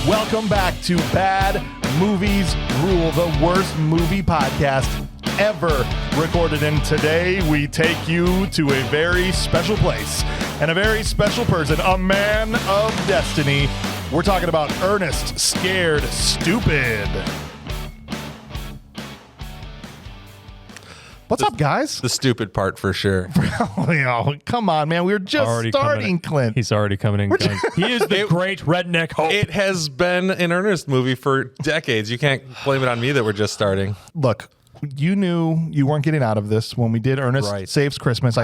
Welcome back to Bad Movies Rule, the worst movie podcast ever recorded. And today we take you to a very special place and a very special person, a man of destiny. We're talking about Ernest Scared Stupid. What's up, guys? The stupid part for sure. Come on, man. We were just already starting, Clint. He's already coming in. He is the great redneck hope. It has been an Ernest movie for decades. You can't blame it on me that we're just starting. Look, you knew you weren't getting out of this when we did Ernest Saves Christmas.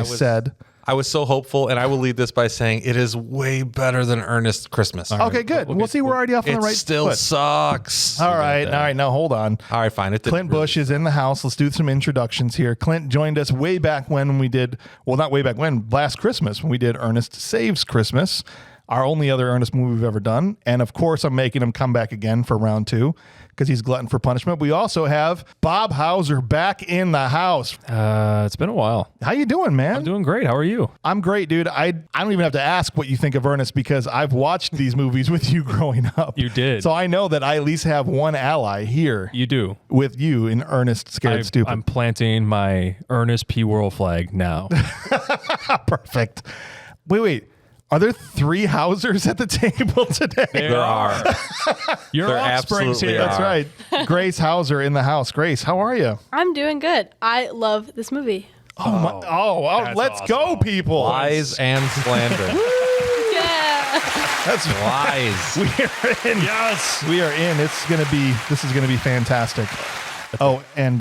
I was so hopeful, and I will lead this by saying it is way better than Ernest Christmas. Okay, good. We'll see. We're already off on the right foot. It still sucks. All right. Now hold on. All right, fine. Clint Bush is in the house. Let's do some introductions here. Clint joined us way back when we did, well, not way back when, last Christmas when we did Ernest Saves Christmas, our only other Ernest movie we've ever done. And of course, I'm making him come back again for round 2 because he's glutton for punishment. We also have Bob Hauser back in the house. It's been a while. How you doing, man? I'm doing great. How are you? I'm great, dude. I don't even have to ask what you think of Ernest because I've watched these movies with you growing up. You did. So I know that I at least have one ally here. You do. With you in Ernest Scared Stupid. I'm planting my Ernest P. World flag now. Perfect. Wait. Are there 3 Hausers at the table today? There are. Your offspring's here. That's right. Grace Hauser in the house. Grace, how are you? I'm doing good. I love this movie. Let's go, people. Lies and slander. Yeah. That's lies. We are in. Yes. We are in. This is gonna be fantastic. Oh, and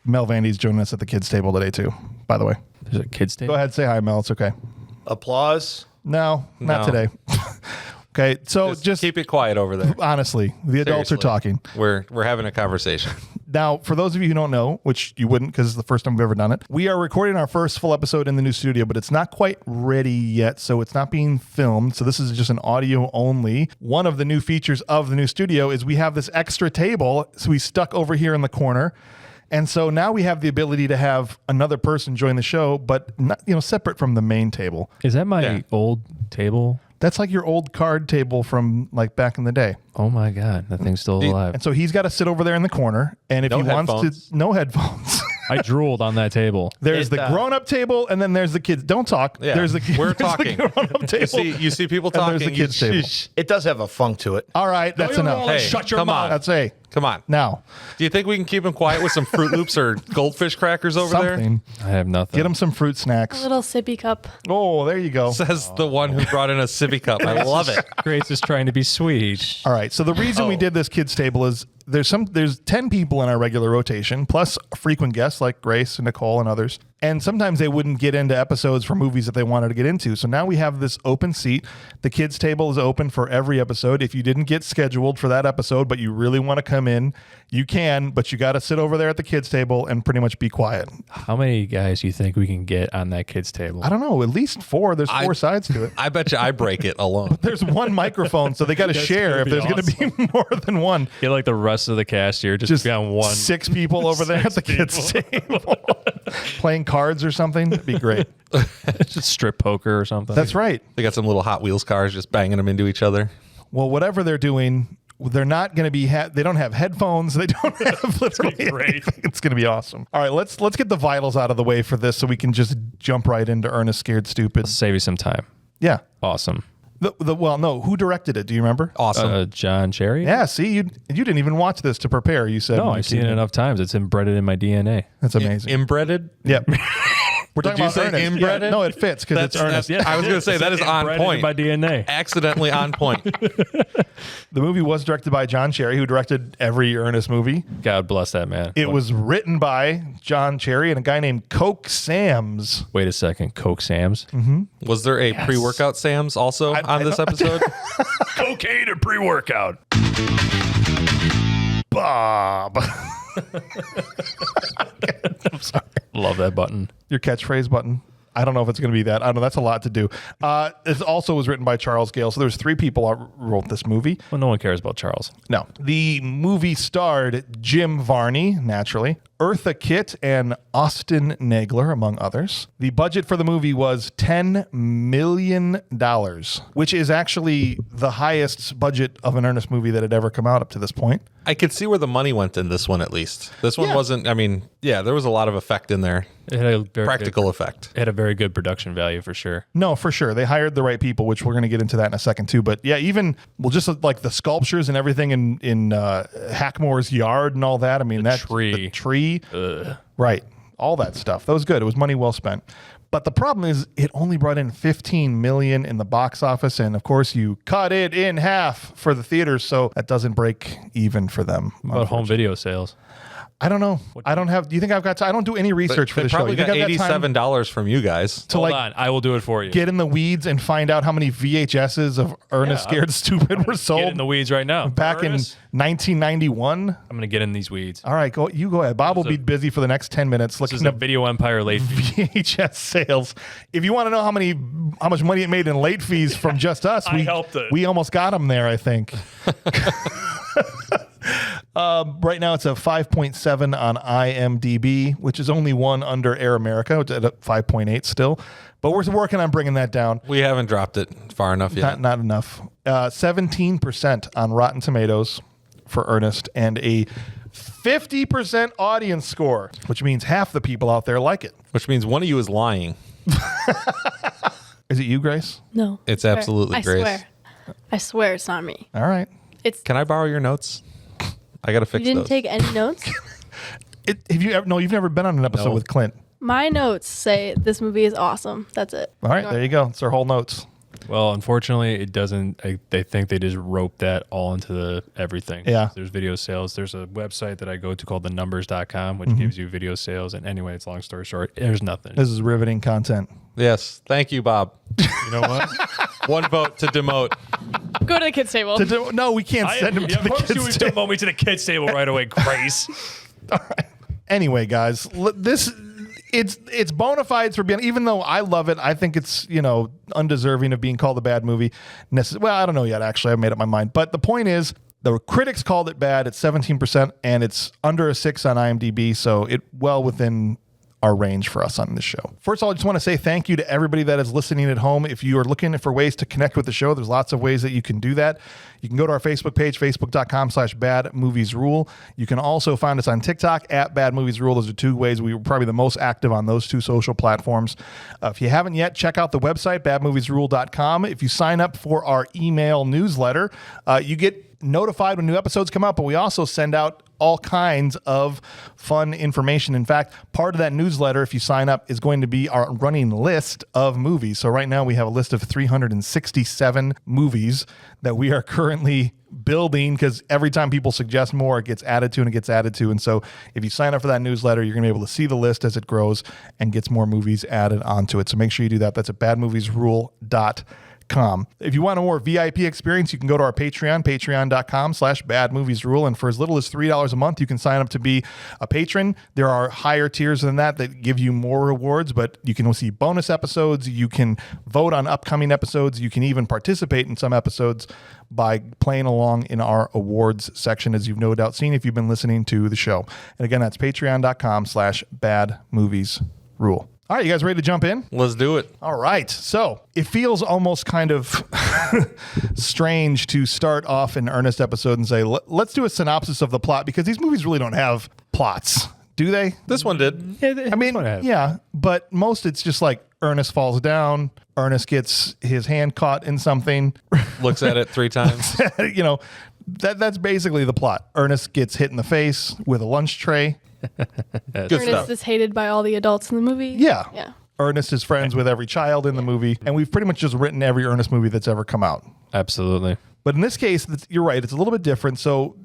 Mel Vandy's joining us at the kids' table today too, by the way. There's a kids' table? Go ahead, say hi, Mel. It's okay. Applause? No, not today. Okay, so just keep it quiet over there. Honestly, the adults are talking. We're having a conversation. Now, for those of you who don't know, which you wouldn't because it's the first time we've ever done it, we are recording our first full episode in the new studio, but it's not quite ready yet, so it's not being filmed. So this is just an audio only. One of the new features of the new studio is we have this extra table, so we stuck over here in the corner. And so now we have the ability to have another person join the show, but not, separate from the main table. Is that my old table? That's like your old card table from like back in the day. Oh my God, that thing's still alive. And so he's got to sit over there in the corner. And if he wants to, no headphones. I drooled on that table. There's the grown-up table, and then there's the kids. Don't talk. Yeah. We're talking. The grown-up table. You see people talking. And there's the kids table. It does have a funk to it. All right, that's enough. Hey, shut your come mouth. on. That's a Come on. now. Do you think we can keep him quiet with some Fruit Loops or Goldfish crackers over Something. there? I have nothing. Get him some fruit snacks. A little sippy cup. Oh, there you go. Says the one who brought in a sippy cup. I love it. Grace is trying to be sweet. All right. So the reason we did this kids table is there's 10 people in our regular rotation, plus frequent guests like Grace and Nicole and others. And sometimes they wouldn't get into episodes for movies that they wanted to get into. So now we have this open seat. The kids table is open for every episode. If you didn't get scheduled for that episode, but you really want to come in, you can, but you got to sit over there at the kids table and pretty much be quiet. How many guys do you think we can get on that kids table? I don't know. At least 4. There's 4 sides to it. I bet you I break it alone. There's one microphone, so they got to share if there's going to be more than one. Get like the rest of the cast here, just be on one. 6 people over there at the kids table playing cards or something. That'd be great. Just strip poker or something. That's right. They got some little Hot Wheels cars just banging them into each other. Well, whatever they're doing, they're not going to be. They don't have headphones. They don't have literally anything. It's going to be awesome. All right, let's get the vitals out of the way for this, so we can just jump right into Ernest Scared Stupid. Save you some time. Yeah. Awesome. No. Who directed it? Do you remember? Awesome. John Cherry? Yeah. See, you didn't even watch this to prepare. You said No, I've seen it enough times. It's embedded in my DNA. That's amazing. Inbreaded? Yep. We're talking you about say Ernest. inbred? Yeah, no, it fits because it's Ernest. I was going to say that is on Embedded in point. my DNA. Accidentally on point. The movie was directed by John Cherry, who directed every Ernest movie. God bless that man. It was written by John Cherry and a guy named Coke Sams. Wait a second. Coke Sam's? Was there a pre-workout Sam's also on this episode? Cocaine and pre-workout. Bob. I'm sorry. Love that button. Your catchphrase button. I don't know if it's going to be that. I don't know. That's a lot to do. It also was written by Charles Gale. So there's 3 people who wrote this movie. Well, no one cares about Charles. No. The movie starred Jim Varney, naturally, Eartha Kitt and Austin Nagler, among others. The budget for the movie was $10 million, which is actually the highest budget of an Ernest movie that had ever come out up to this point. I could see where the money went in this one, at least. This one Yeah. wasn't, I mean, yeah, there was a lot of effect in there. It had a very Practical good, effect. It had a very good production value for sure. No, for sure. They hired the right people, which we're going to get into that in a second too. But yeah, even, well, just like the sculptures and everything in Hackmore's yard and all that. I mean, that tree. the tree, right. All that stuff. That was good. It was money well spent. But the problem is it only brought in $15 million in the box office. And of course you cut it in half for the theaters. So that doesn't break even for them. About home video sales. I don't know. I don't have, do you think I've got time? I don't do any research for They the show. probably You think got I've got time $87 from you guys. to Hold like on, I will do it for you. get in the weeds and find out how many VHSs of Ernest Yeah, Scared Stupid were Get sold in the weeds right now. back in Ernest, 1991? I'm going to get in these weeds. All right, go ahead. Bob will be busy for the next 10 minutes This looking is a up Video Empire late fee. VHS sales. If you want to know how much money it made in late fees from just us, I helped it. we almost got them there, I think. Right now it's a 5.7 on IMDb, which is only one under Air America. It's at a 5.8 still, but we're working on bringing that down. We haven't dropped it far enough yet. Not enough. 17% on Rotten Tomatoes for Ernest and a 50% audience score, which means half the people out there like it. Which means one of you is lying. Is it you, Grace? No. It's Swear. absolutely I Grace. swear. I swear it's not me. All right. It's Can I borrow your notes? I got to you fix didn't those. take any notes? Have you ever? No, you've never been on an episode No. with Clint. My notes say this movie is awesome. That's it. All right, there you go. It's our whole notes. Well, unfortunately, it doesn't. They think they just rope that all into the everything. Yeah. There's video sales. There's a website that I go to called thenumbers.com, which Mm-hmm. gives you video sales. And anyway, it's long story short, there's nothing. This is riveting content. Yes. Thank you, Bob. You know what? One vote to demote. Go to the kids table. No, we can't send him to the kids' table. demote me to the kids table right away, Grace. Anyway, guys, it's bona fides for being. Even though I love it, I think it's undeserving of being called a bad movie. Well, I don't know yet. Actually, I've made up my mind. But the point is, the critics called it bad. It's 17%, and it's under a 6 on IMDb, so it well within our range for us on this show. First of all, I just want to say thank you to everybody that is listening at home. If you are looking for ways to connect with the show, there's lots of ways that you can do that. You can go to our Facebook page, facebook.com/badmoviesrule. You can also find us on TikTok at Bad Movies Rule. Those are two ways we were probably the most active on those two social platforms. If you haven't yet, check out the website, badmoviesrule.com. If you sign up for our email newsletter, you get notified when new episodes come out, but we also send out all kinds of fun information. In fact, part of that newsletter, if you sign up, is going to be our running list of movies. So right now we have a list of 367 movies that we are currently building, because every time people suggest more, it gets added to and it gets added to. And so if you sign up for that newsletter, you're going to be able to see the list as it grows and gets more movies added onto it. So make sure you do that. That's at badmoviesrule.com. If you want a more VIP experience, you can go to our Patreon, patreon.com/badmoviesrule. And for as little as $3 a month, you can sign up to be a patron. There are higher tiers than that give you more rewards, but you can see bonus episodes. You can vote on upcoming episodes. You can even participate in some episodes by playing along in our awards section, as you've no doubt seen if you've been listening to the show. And again, that's patreon.com/badmoviesrule. All right, you guys ready to jump in? Let's do it. All right. So it feels almost kind of strange to start off an Ernest episode and say, let's do a synopsis of the plot, because these movies really don't have plots, do they? This one did. I mean, yeah, but most it's just like Ernest falls down, Ernest gets his hand caught in something. Looks at it 3 times. That's basically the plot. Ernest gets hit in the face with a lunch tray. Good Ernest stuff. is hated by all the adults in the movie. Yeah. Yeah. Ernest is friends with every child in the movie, and we've pretty much just written every Ernest movie that's ever come out. Absolutely. But in this case, you're right. It's a little bit different. So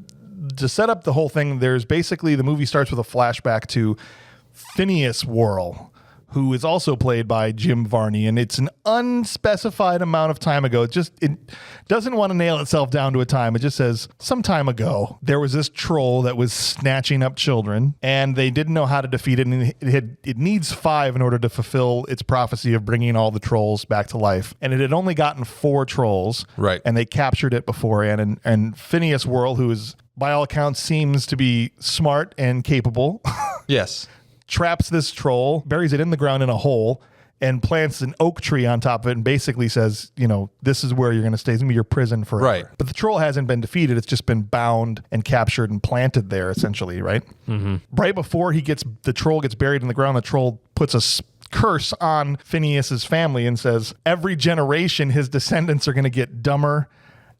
to set up the whole thing, there's basically the movie starts with a flashback to Phineas Worrell, who is also played by Jim Varney, and it's an unspecified amount of time ago. It doesn't want to nail itself down to a time. It just says, some time ago, there was this troll that was snatching up children, and they didn't know how to defeat it, and it needs 5 in order to fulfill its prophecy of bringing all the trolls back to life. And it had only gotten 4 trolls, Right. and they captured it beforehand, and Phineas Worrell, who is, by all accounts, seems to be smart and capable, Yes. traps this troll, buries it in the ground in a hole, and plants an oak tree on top of it and basically says, this is where you're going to stay. It's going to be your prison forever. Right. But the troll hasn't been defeated. It's just been bound and captured and planted there, essentially, right? Mm-hmm. Right before the troll gets buried in the ground, the troll puts a curse on Phineas's family and says, every generation, his descendants are going to get dumber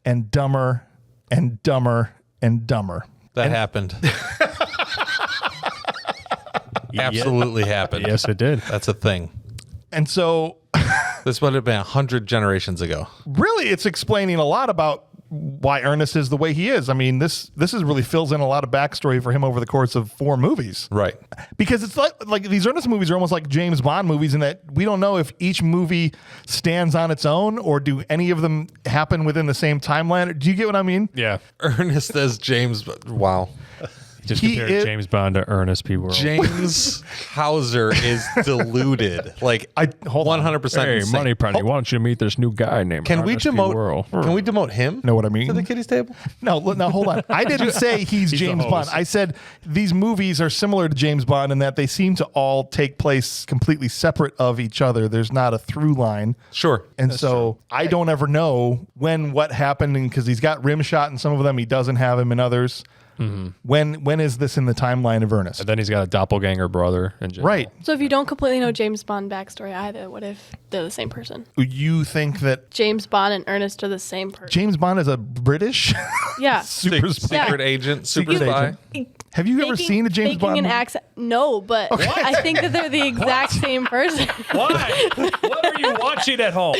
and dumber and dumber and dumber. That happened. Absolutely happened. Yes, it did. That's a thing. And so This would have been 100 generations ago. really it's explaining a lot about why Ernest is the way he is. I mean, this really fills in a lot of backstory for him over the course of 4 movies. Right. Because it's like these Ernest movies are almost like James Bond movies in that we don't know if each movie stands on its own or do any of them happen within the same timeline. Do you get what I mean? Yeah. Ernest as James. Wow. Just He compared is- James Bond to Ernest P. Worrell. James Hauser is deluded. Like hold on. 100%. Hey, insane. Money Penny, why don't you meet this new guy named Can we Ernest P. Worrell? demote? Can we demote him? Know what I mean? To the kiddies table. No, hold on. I didn't say he's the James host. Bond. I said these movies are similar to James Bond in that they seem to all take place completely separate of each other. There's not a through line. Sure. And so I don't ever know what happened, because he's got Rimshot in some of them, he doesn't have him in others. Mm-hmm. When is this in the timeline of Ernest? And then he's got a doppelganger brother. In general. Right. So if you don't completely know James Bond backstory either, what if they're the same person? You think that James Bond and Ernest are the same person. James Bond is a British Yeah. super spy? Secret agent, super Secret spy. agent. Have you ever seen a James faking Bond an movie? accent? No, but I think that they're the exact same person. Why? What are you watching at home?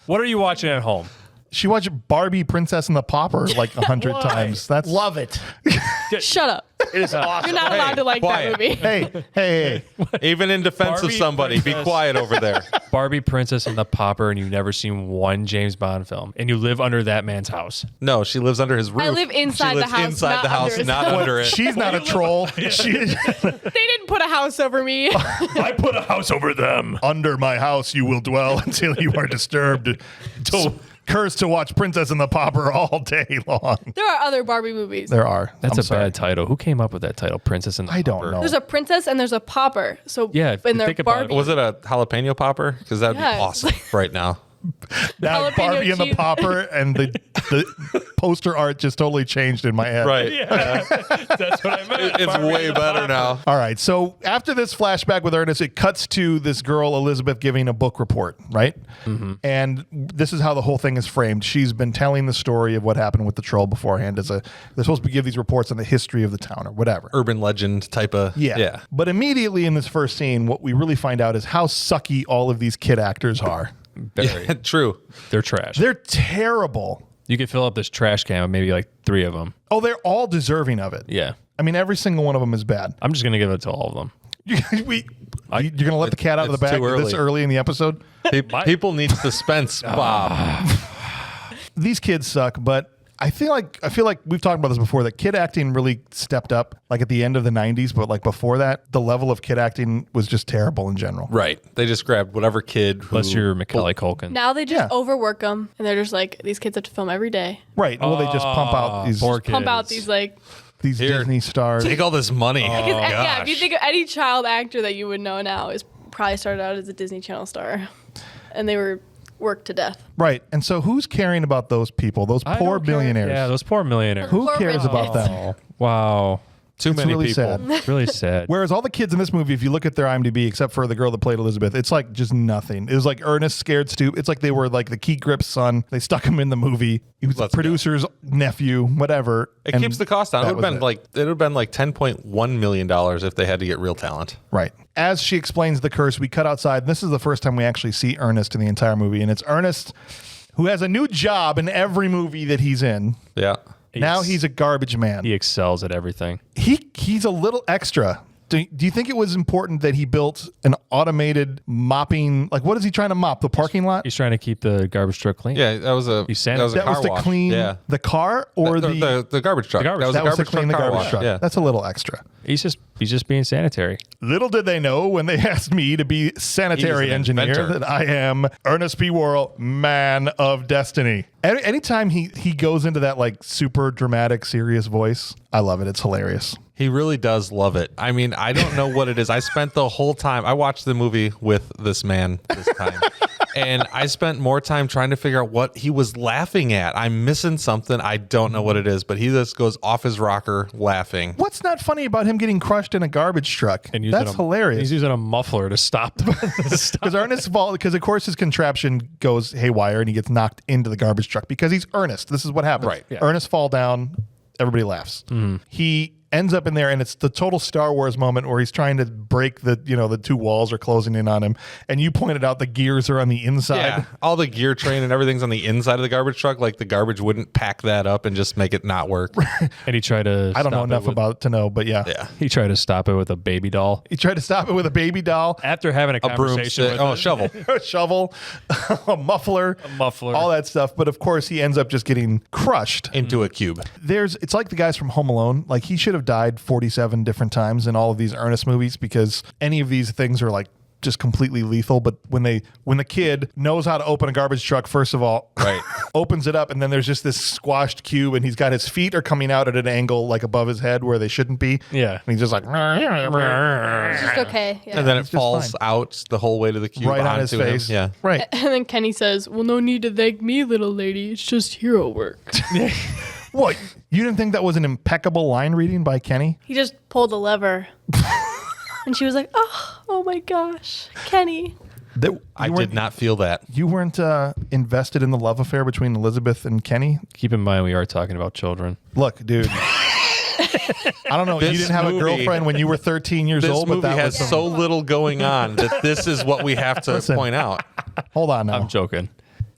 What are you watching at home? She watched Barbie Princess and the Pauper like 100 times. That's Love it. Shut up. It is awesome. You're not allowed to like quiet. that movie. Hey. Even in defense of Barbie somebody, be princess. quiet over there. Barbie Princess and the Pauper, and you've never seen one James Bond film, and you live under that man's house. No, she lives under his roof. I live inside she the lives house, inside not the house, under his not roof. under it. She's not a troll. She They didn't put a house over me. I put a house over them. under my house you will dwell until you are disturbed. Cursed to watch Princess and the Pauper all day long. There are other Barbie movies. There are. That's I'm a sorry. bad title. Who came up with that title? Princess and the I don't Pauper? know. There's a princess and there's a pauper. So Yeah, if when you they're think about it, Barbie. Was it a jalapeno popper? Because that'd Yes. be awesome right now. Now Jalapeno Barbie and the cheese. Pauper and the poster art just totally changed in my head. Right. That's what I meant. It's way better now. All right. So after this flashback with Ernest, it cuts to this girl, Elizabeth, giving a book report, right? Mm-hmm. And this is how the whole thing is framed. She's been telling the story of what happened with the troll beforehand. They're supposed to give these reports on the history of the town or whatever. Urban legend type of. Yeah. But immediately in this first scene, what we really find out is how sucky all of these kid actors are. Very. Yeah, true. They're trash. They're terrible. You could fill up this trash can with maybe like 3 of them. Oh, they're all deserving of it. Yeah. I mean, every single one of them is bad. I'm just going to give it to all of them. You're going to let the cat out of the It's bag too this early. early in the episode? People need suspense, Bob. These kids suck, but I feel like we've talked about this before, that kid acting really stepped up like at the end of the 90s, but like before that, the level of kid acting was just terrible in general. Right. They just grabbed whatever kid who. Unless you're Macaulay Culkin. Now they just Yeah. overwork them, and they're just like, these kids have to film every day. Right. Well, they just pump out these poor Pump out kids. these like, these Here. Disney stars. Take all this money. yeah. If you think of any child actor that you would know now, is probably started out as a Disney Channel star, and they were worked to death. Right. And so who's caring about those people, those I poor don't care. billionaires? Yeah, those poor millionaires. Who Poor cares rich about kids. them? Wow. Too It's many really people. sad. Really sad. Whereas all the kids in this movie, if you look at their IMDb, except for the girl that played Elizabeth, it's like just nothing. It was like Ernest Scared Stupid. It's like they were like the Keith Grip's son. They stuck him in the movie. He was Let's the producer's nephew, whatever. It And keeps the cost down. It that would have was been like $10.1 million if they had to get real talent. Right. As she explains the curse, we cut outside. This is the first time we actually see Ernest in the entire movie, and it's Ernest who has a new job in every movie that he's in. Yeah. Now he's a garbage man. He excels at everything. He's a little extra. Do you think it was important that he built an automated mopping? Like, what is he trying to mop? The parking lot? He's trying to keep the garbage truck clean. Yeah, that was a He's that was a sanitizing. That car was to wash. clean Yeah. the car or the garbage truck. The garbage that was that was to a garbage clean the truck car garbage wash. truck. Yeah. That's a little extra. He's just being sanitary. Little did they know when they asked me to be sanitary He was an engineer inventor. that I am Ernest P. Worrell, man of destiny. Anytime he goes into that like super dramatic, serious voice, I love it. It's hilarious. He really does love it. I mean, I don't know what it is. I spent the whole time, I watched the movie with this man this time. And I spent more time trying to figure out what he was laughing at. I'm missing something. I don't know what it is, but he just goes off his rocker laughing. What's not funny about him getting crushed in a garbage truck? And That's hilarious. He's using a muffler to stop. Because Ernest because of course his contraption goes haywire and he gets knocked into the garbage truck because he's Ernest. This is what happens. Right. Yeah. Ernest fall down, everybody laughs. He ends up in there and it's the total Star Wars moment where he's trying to break the two walls are closing in on him. And you pointed out the gears are on the inside. Yeah, all the gear train and everything's on the inside of the garbage truck. Like the garbage wouldn't pack that up and just make it not work. And he tried to. I don't know stop it enough with- about it to know, but yeah. Yeah. He tried to stop it with a baby doll. He tried to stop it with a baby doll, After having a A conversation broomstick. with Oh, a it. shovel. a shovel, a muffler, muffler. all that stuff. But of course he ends up just getting crushed. Into a cube. It's like the guys from Home Alone. Like he should have died 47 different times in all of these Ernest movies because any of these things are like just completely lethal. But when the kid knows how to open a garbage truck, first of all, Right. opens it up and then there's just this squashed cube and he's got his feet are coming out at an angle like above his head where they shouldn't be. Yeah. And he's just like It's just okay. Yeah. And then it just falls fine. out the whole way to the cube right on his onto him. face. Yeah. Right. And then Kenny says, "Well, no need to thank me, little lady. It's just hero work." What? You didn't think that was an impeccable line reading by Kenny? He just pulled the lever. And she was like, oh my gosh, Kenny. I did not feel that. You weren't invested in the love affair between Elizabeth and Kenny? Keep in mind we are talking about children. Look, dude. I don't know. You This didn't have a movie- girlfriend when you were 13 years This old, but movie that has was so little going on that this is what we have to Listen. point out. Hold on now. I'm joking.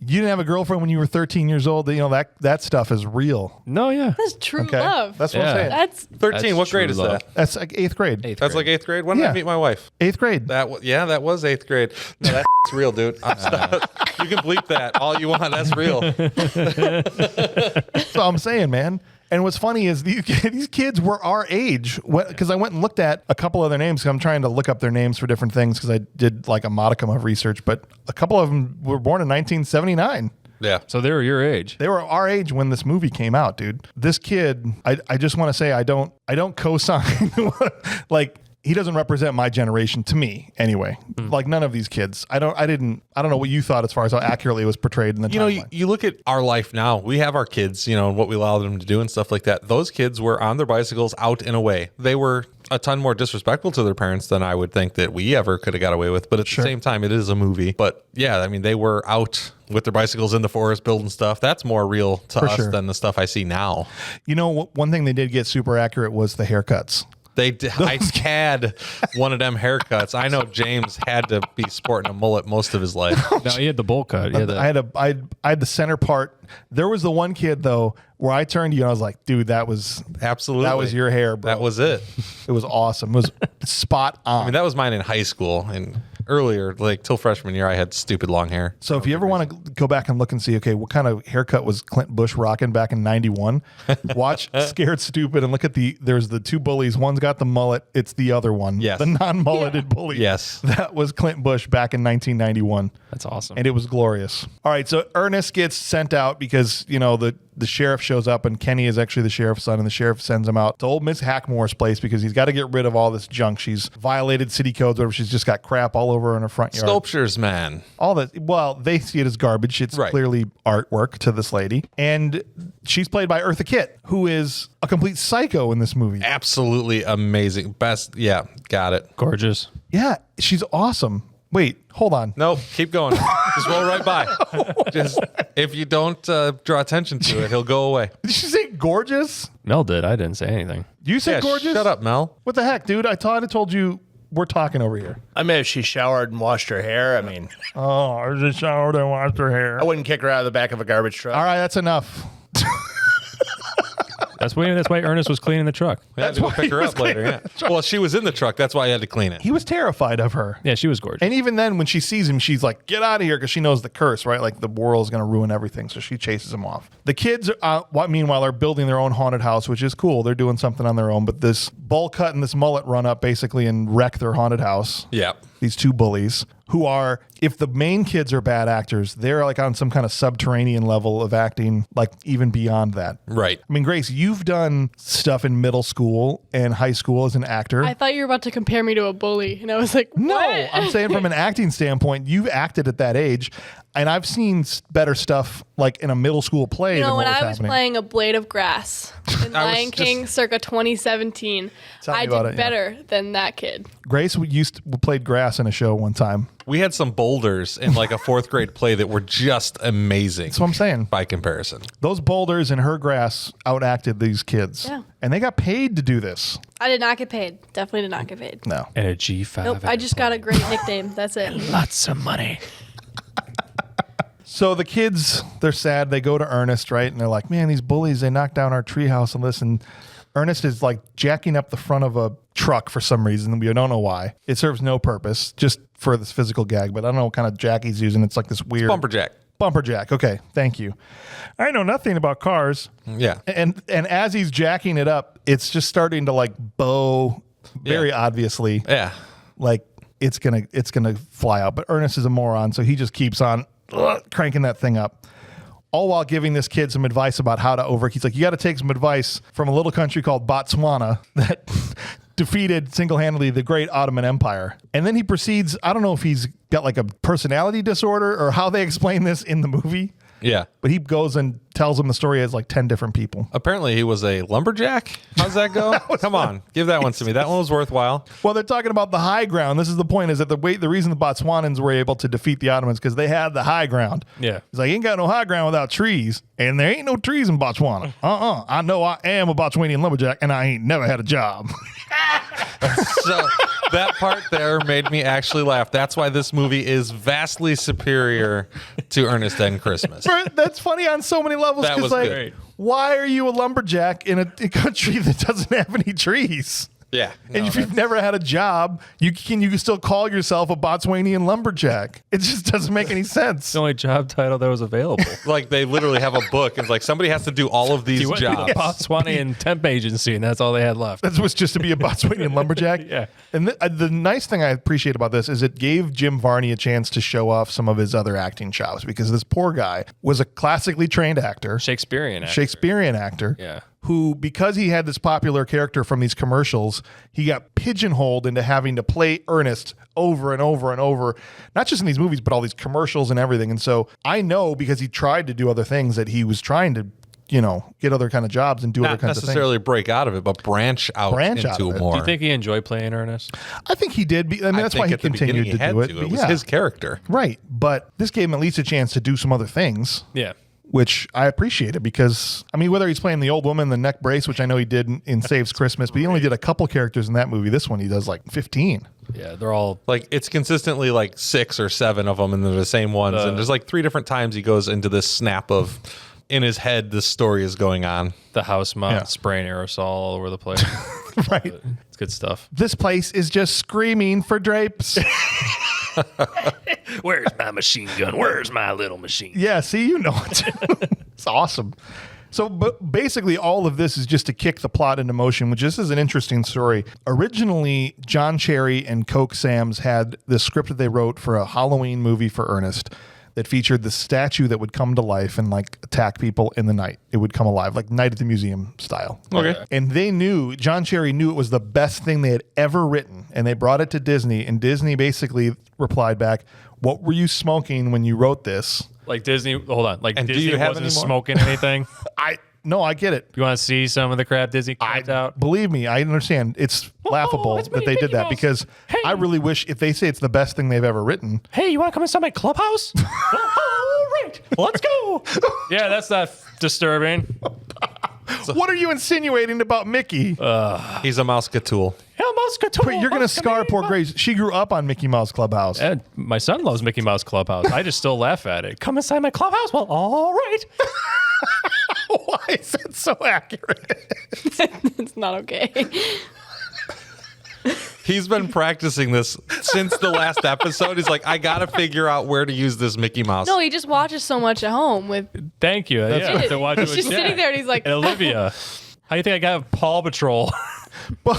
You didn't have a girlfriend when you were 13 years old. You know that stuff is real. No, yeah. That's true Okay, love. that's what I'm Yeah. saying. That's 13, That's what grade true is love. that? That's like 8th grade. That's like 8th grade? When did Yeah. I meet my wife? 8th grade. That was 8th grade. No, that's real, dude. You can bleep that all you want. That's real. That's all I'm saying, man. And what's funny is these kids were our age because I went and looked at a couple of their names. 'Cause I'm trying to look up their names for different things because I did like a modicum of research. But a couple of them were born in 1979. Yeah. So they were your age. They were our age when this movie came out, dude. This kid, I just want to say I don't co-sign like he doesn't represent my generation to me anyway. Like none of these kids. I don't know what you thought as far as how accurately it was portrayed in the You know, timeline. you look at our life now. We have our kids, and what we allow them to do and stuff like that. Those kids were on their bicycles out and away. They were a ton more disrespectful to their parents than I would think that we ever could have got away with. But at the same time, it is a movie. But yeah, I mean, they were out with their bicycles in the forest building stuff. That's more real to us sure. than the stuff I see now. You know, one thing they did get super accurate was the haircuts. I had one of them haircuts. I know James had to be sporting a mullet most of his life. No, he had the bowl cut. Yeah, I had the center part. There was the one kid though where I turned to you and I was like, dude, that was Absolutely. your hair, bro. That was it. It was awesome. It was spot on. I mean, that was mine in high school and earlier, like till freshman year, I had stupid long hair. So if you ever want to go back and look and see, okay, what kind of haircut was Clint Bush rocking back in 91? Watch Scared Stupid and look at there's the two bullies. One's got the mullet. It's the other one. Yes. The non-mulleted bully. Yes. That was Clint Bush back in 1991. That's awesome. And it was glorious. All right, so Ernest gets sent out because, the sheriff shows up and Kenny is actually the sheriff's son and the sheriff sends him out to old Miss Hackmore's place because he's got to get rid of all this junk. She's violated city codes, whatever. She's just got crap all over in her front yard. Sculptures, man. All that. Well, they see it as garbage. It's Right. clearly artwork to this lady. And she's played by Eartha Kitt, who is a complete psycho in this movie. Absolutely amazing. Best. Yeah, got it. Gorgeous. Yeah, she's awesome. Wait, hold on. Nope, keep going. Just roll right by. Just if you don't draw attention to it, he'll go away. Did she say gorgeous? Mel did. I didn't say anything. You said Yeah, gorgeous? shut up, Mel. What the heck, dude? I thought I told you we're talking over here. I mean, if she showered and washed her hair, I mean, Oh, I just showered and washed her hair. I wouldn't kick her out of the back of a garbage truck. All right, that's enough. That's why Ernest was cleaning the truck. We had to go pick her up later. Yeah. Well, she was in the truck. That's why I had to clean it. He was terrified of her. Yeah, she was gorgeous. And even then, when she sees him, she's like, get out of here, because she knows the curse, right? Like the world's going to ruin everything. So she chases him off. The kids, meanwhile, are building their own haunted house, which is cool. They're doing something on their own. But this bowl cut and this mullet run up basically and wreck their haunted house. Yeah. These two bullies who are, if the main kids are bad actors, they're like on some kind of subterranean level of acting, like even beyond that. Right. I mean, Grace, you've done stuff in middle school and high school as an actor. I thought you were about to compare me to a bully, and I was like, No, what? I'm saying from an acting standpoint, you've acted at that age, and I've seen better stuff like in a middle school play. You know, than when what I was was happening. playing a blade of grass in I was Lion King circa 2017, Tell me I about did it, yeah. better than that kid. Grace, we played grass in a show one time. We had some boulders in like a 4th grade play that were just amazing. That's what I'm saying. By comparison. Those boulders and her grass outacted these kids. Yeah. And they got paid to do this. I did not get paid. Definitely did not get paid. No. And a G5. Nope, I just got a great nickname. That's it. lots of money. So the kids, they're sad. They go to Ernest, right? And they're like, man, these bullies, they knocked down our treehouse and this. And Ernest is like jacking up the front of a truck for some reason. We don't know why. It serves no purpose, just for this physical gag. But I don't know what kind of jack he's using. It's like this weird... Bumperjack. Bumper jack. Okay, thank you. I know nothing about cars. Yeah. And as he's jacking it up, it's just starting to like bow very obviously. Yeah. Like it's gonna fly out. But Ernest is a moron, so he just keeps on cranking that thing up. All while giving this kid some advice about how to he's like, you got to take some advice from a little country called Botswana that defeated single-handedly the great Ottoman Empire. And then he proceeds, I don't know if he's got like a personality disorder or how they explain this in the movie, Yeah. but he goes and tells him the story as like 10 different people. Apparently he was a lumberjack. How's that go? Come on. Give that one to me. That one was worthwhile. Well, they're talking about the high ground. This is the point, is that the reason the Botswanans were able to defeat the Ottomans because they had the high ground. Yeah. It's like, ain't got no high ground without trees, and there ain't no trees in Botswana. I know I am a Botswanian lumberjack, and I ain't never had a job. So that part there made me actually laugh. That's why this movie is vastly superior to Ernest and Christmas. That's funny on so many levels. That was like, great. why are you a lumberjack in a country that doesn't have any trees? Yeah. And if you've never had a job, you can still call yourself a Botswanian lumberjack. It just doesn't make any sense. It's the only job title that was available. Like they literally have a book and it's like somebody has to do all of these He went to jobs. the Botswanian temp agency, and that's all they had left. That was just to be a Botswanian lumberjack. Yeah. And the nice thing I appreciate about this is it gave Jim Varney a chance to show off some of his other acting chops, because this poor guy was a classically trained actor. Shakespearean actor. Yeah. Who, because he had this popular character from these commercials, he got pigeonholed into having to play Ernest over and over and over, not just in these movies, but all these commercials and everything. And so I know, because he tried to do other things, that he was trying to, get other kind of jobs and do other Not kinds of things. necessarily break out of it, but branch out into of it. more. Do you think he enjoyed playing Ernest? I think he did. I mean, that's why he at the continued beginning to he had do it. to. But It was yeah. his character. Right. But this gave him at least a chance to do some other things. Yeah. Which I appreciated, because, I mean, whether he's playing the old woman, the neck brace, which I know he did in Saves Christmas, but he only did a couple characters in that movie. This one, he does like 15. Yeah, they're all Like it's consistently like 6 or 7 of them, and they're the same ones. And there's like 3 different times he goes into this snap of, in his head, this story is going on. the house mom Yeah. spraying aerosol all over the place. Right. It's good stuff. This place is just screaming for drapes. Where's my machine gun? Where's my little machine? Yeah, see, you know it. It's awesome. So basically, all of this is just to kick the plot into motion, which this is an interesting story. Originally, John Cherry and Coke Sam's had this script that they wrote for a Halloween movie for Ernest that featured the statue that would come to life and like attack people in the night. It would come alive, like Night at the Museum style. Okay. And John Cherry knew it was the best thing they had ever written. And they brought it to Disney, and Disney basically replied back, "What were you smoking when you wrote this?" Like Disney, hold on. Like And do Disney you have wasn't any more? smoking anything. No, I get it. You want to see some of the crap Disney cuts out? Believe me, I understand. It's laughable it's that me, they did Mickey that, Mouse. because Hey. I really wish, if they say it's the best thing they've ever written, Hey, you want to come inside my clubhouse? All right, let's go. Yeah, that's not disturbing. what are you insinuating about Mickey? He's a Mousecatul. But you're going to scar poor Grace. She grew up on Mickey Mouse Clubhouse. And my son loves Mickey Mouse Clubhouse. I just still laugh at it. Come inside my clubhouse? Well, all right. Why is that so accurate? It's not okay. He's been practicing this since the last episode. He's like, I gotta figure out where to use this Mickey Mouse. No, he just watches so much at home with. Thank you. Yeah, to watch He's it just with sitting Jack. there and he's like, And Olivia. How do you think I got Paw Patrol? Well,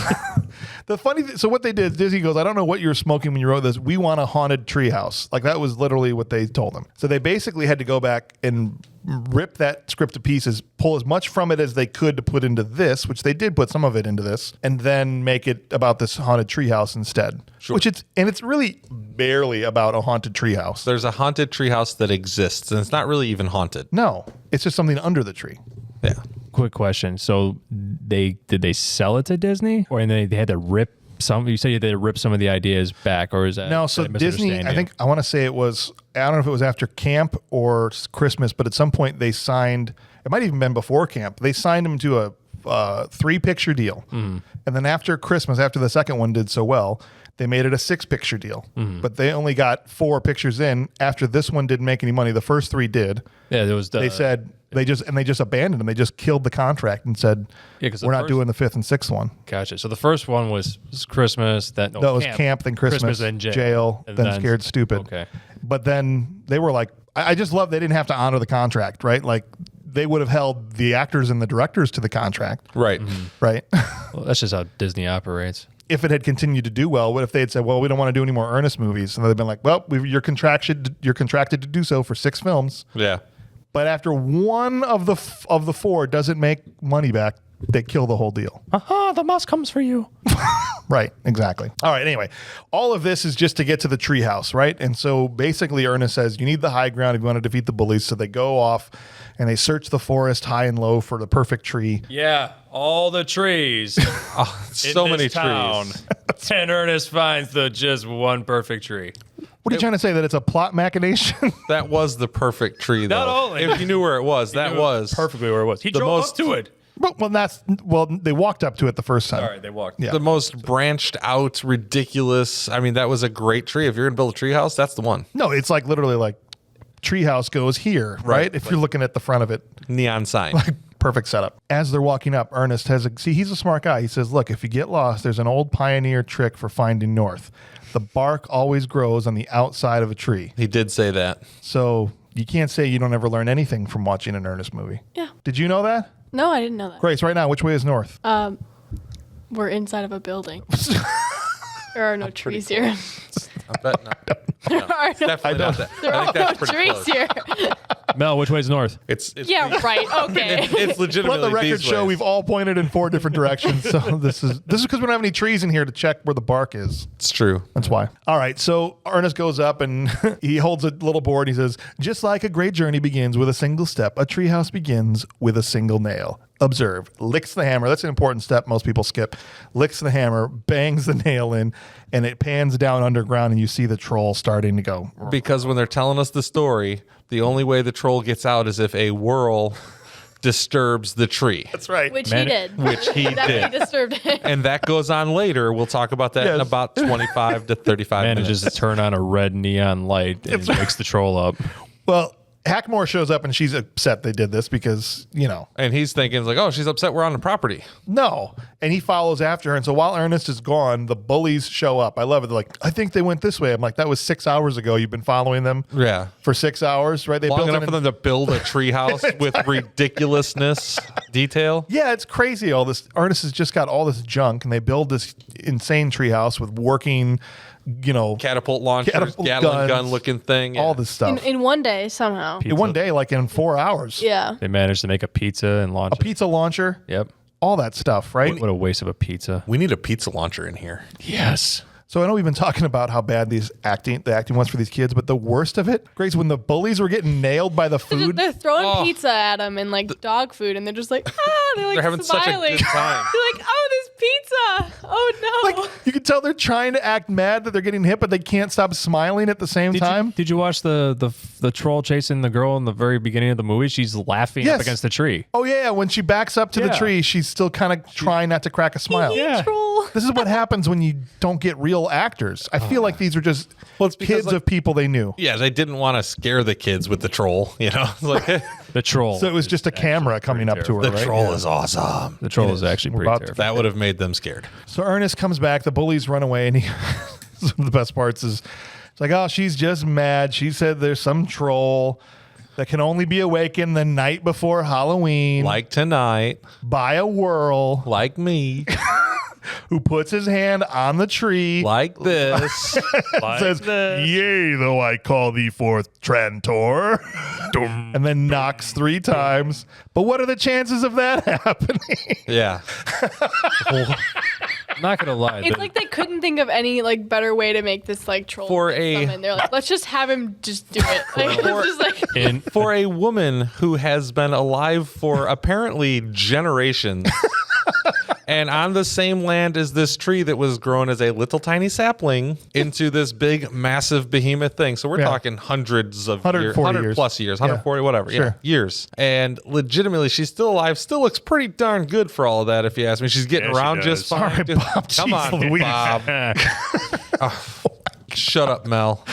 the funny thing, so what they did, Disney goes, I don't know what you were smoking when you wrote this. We want a haunted treehouse. Like that was literally what they told them. So they basically had to go back and rip that script to pieces, pull as much from it as they could to put into this, which they did put some of it into this, and then make it about this haunted treehouse instead. Sure. Which it's really barely about a haunted treehouse. There's a haunted treehouse that exists, and it's not really even haunted. No, it's just something under the tree. Yeah. Quick question. So did they sell it to Disney, or and they had to rip some? You said they had to rip some of the ideas back, or is that No, so did I Disney, misunderstand you? I want to say it was, I don't know if it was after camp or Christmas, but at some point they signed, it might even been before camp, they signed him to a 3-picture deal. And then after Christmas, after the second one did so well, they made it a 6-picture deal. But they only got 4 pictures in. After this one didn't make any money, the first 3 did. Yeah, there was. They said, they just abandoned them. They just killed the contract and said, Yeah, 'cause the we're not first- doing the 5th and 6th one. Gotcha. So the first one was Christmas. That No, it was camp, then Christmas, then jail, and then Scared Stupid. Okay. But then they were like, I just love they didn't have to honor the contract, right? Like they would have held the actors and the directors to the contract, Right. right? Well, that's just how Disney operates. If it had continued to do well, what if they had said, well, we don't want to do any more Ernest movies? And they'd been like, well, you're contracted to do so for 6 films. Yeah. But after one of the 4 doesn't make money back, they kill the whole deal. Aha, the mouse comes for you. Right, exactly. All right, anyway, all of this is just to get to the treehouse, right? And so basically Ernest says, you need the high ground if you want to defeat the bullies. So they go off and they search the forest high and low for the perfect tree. Yeah, all the trees. So many trees. And Ernest finds the just one perfect tree. What are you trying to say, that it's a plot machination? That was the perfect tree, though. Not only- If you knew where it was, that was perfectly where it was. He drove most- up to it. Well, they walked up to it the first time. All right, they walked. Yeah. the most branched out, ridiculous. I mean, that was a great tree. If you're going to build a tree house, that's the one. No, it's like literally like treehouse goes here, right? If you're looking at the front of it. Neon sign. Perfect setup. As they're walking up, Ernest he's a smart guy. He says, look, if you get lost, there's an old pioneer trick for finding north. The bark always grows on the outside of a tree. He did say that. So you can't say you don't ever learn anything from watching an Ernest movie. Yeah. Did you know that? No, I didn't know that. Grace, right now, which way is north? We're inside of a building. There are no trees here. I bet not. There are no, Definitely not that. there I are think no that's pretty trees close. here. Mel, which way's north? It's Yeah, right. Okay. It's legitimately Let the record these show ways. we've all pointed in 4 different directions. So this is because we don't have any trees in here to check where the bark is. It's true. That's why. All right. So Ernest goes up and he holds a little board. And he says, just like a great journey begins with a single step, a treehouse begins with a single nail. Observe, licks the hammer. That's an important step most people skip. Licks the hammer, bangs the nail in, and it pans down underground and you see the troll starting to go. Because when they're telling us the story, the only way the troll gets out is if a whirl disturbs the tree. That's right. Which he did. Which he Definitely did. disturbed him. And that goes on later. We'll talk about that in Yes. about 25 to 35 Manages minutes. to turn on a red neon light and wakes the troll up. Well, Hackmore shows up and she's upset they did this because, And he's thinking, like, oh, she's upset we're on the property. no. And he follows after her. And so while Ernest is gone, the bullies show up. I love it. They're like, I think they went this way. I'm like, that was 6 hours ago. You've been following them Yeah. for 6 hours, right? They Long built enough an- for them to build a treehouse with ridiculousness detail. Yeah, it's crazy. All this Ernest has just got all this junk, and they build this insane treehouse with working, Catapult launchers, Catapult Gatling guns, gun looking thing. all Yeah. this stuff. In one day, somehow. In one day, like in 4 hours. Yeah. They managed to make a pizza and launch A pizza launcher, Yep. all that stuff, right? What a waste of a pizza. We need a pizza launcher in here. Yes. So I know we've been talking about how bad the acting was for these kids, but the worst of it, Grace, when the bullies were getting nailed by the food. They're throwing Oh. pizza at them and like dog food, and they're just like, They're having such a smiling. good time. They're like, oh, this pizza. Oh no. Like, you can tell they're trying to act mad that they're getting hit, but they can't stop smiling at the same time. Did you watch the troll chasing the girl in the very beginning of the movie? She's laughing Yes. up against the tree. Oh yeah, when she backs up to the Yeah. tree, she's still kind of trying not to crack a smile. Yeah. Troll. This is what happens when you don't get real actors. I feel like these are just Well, it's because, kids like- of people they knew. Yeah, they didn't want to scare the kids with the troll. It's like The troll. So it was just a camera coming up to her, the right? troll is awesome. The troll is actually We're pretty about to- terrifying. That would have made them scared. So Ernest comes back. The bullies run away, and he. One of the best parts is it's like, oh, she's just mad. She said there's some troll that can only be awakened the night before Halloween Like tonight, by a whirl like me, who puts his hand on the tree. like this. Says, "Yea, though I call thee forth, Trantor," and then knocks 3 times. But what are the chances of that happening? Yeah. Not gonna lie. It's like they couldn't think of any like better way to make this like troll For get a- summoned. They're like, let's just have him just do it. Like, it's just like in For a woman who has been alive for apparently generations and on the same land as this tree that was grown as a little tiny sapling into this big, massive behemoth thing. So we're Yeah. talking hundreds of 140 100 years. plus years, Yeah. 140, whatever. Sure. Yeah, years. And legitimately, she's still alive, still looks pretty darn good for all of that, if you ask me. She's getting Yeah, she around does. just fine. All right, Just- Bob. Come Jeez on, Louise. Bob. Shut up, Mel.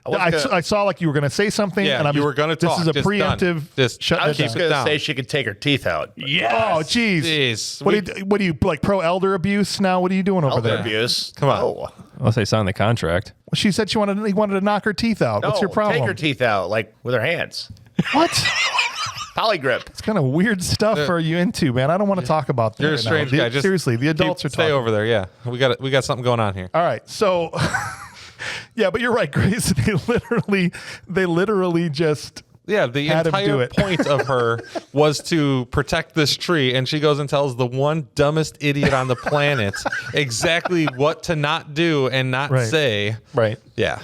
I saw like you were going to say something, Yeah, and I'm you were gonna This talk. is a Just done. preemptive. Just shut I that was just down. Keep it going to down. say she could take her teeth out. Oh, jeez. Jeez. What do you like pro elder abuse now? What are you doing over Elder there? abuse. Come on. Oh. unless they sign the contract. Well, she said he wanted to knock her teeth out. What's your No, problem? Take her teeth out, like with her hands. What? Polygrip. It's kind of weird stuff are you into, man? I don't want to talk about that. You're a right now. strange guy. Just seriously, the adults are stay talking. over there. Yeah, we got something going on here. All right, so yeah, but you're right, Grace. They literally just Yeah, the Had him do entire it. point of her was to protect this tree, and she goes and tells the one dumbest idiot on the planet exactly what to not do and not Right. say. right. Yeah.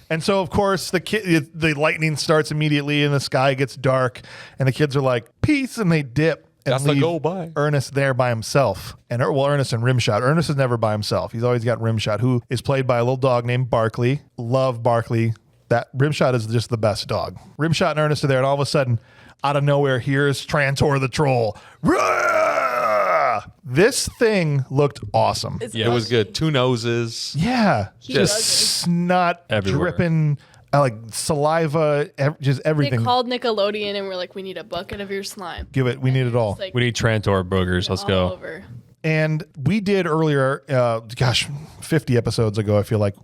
And so, of course, the lightning starts immediately, and the sky gets dark, and the kids are like, "Peace," and they dip and That's the leave go by. Ernest there by himself. And Ernest and Rimshot. Ernest is never by himself. He's always got Rimshot, who is played by a little dog named Barkley. Love Barkley. That Rimshot is just the best dog. Rimshot and Ernest are there, and all of a sudden, out of nowhere, here's Trantor the troll. Roar! This thing looked awesome. it's It was good. 2 noses. Yeah, He just does snot Everywhere. dripping, like saliva, just They everything. called Nickelodeon and were like, "We need a bucket of your slime." Give it. We need it all. It's like We need Trantor boogers. Let's all go. over. And we did earlier, 50 episodes ago, I feel like,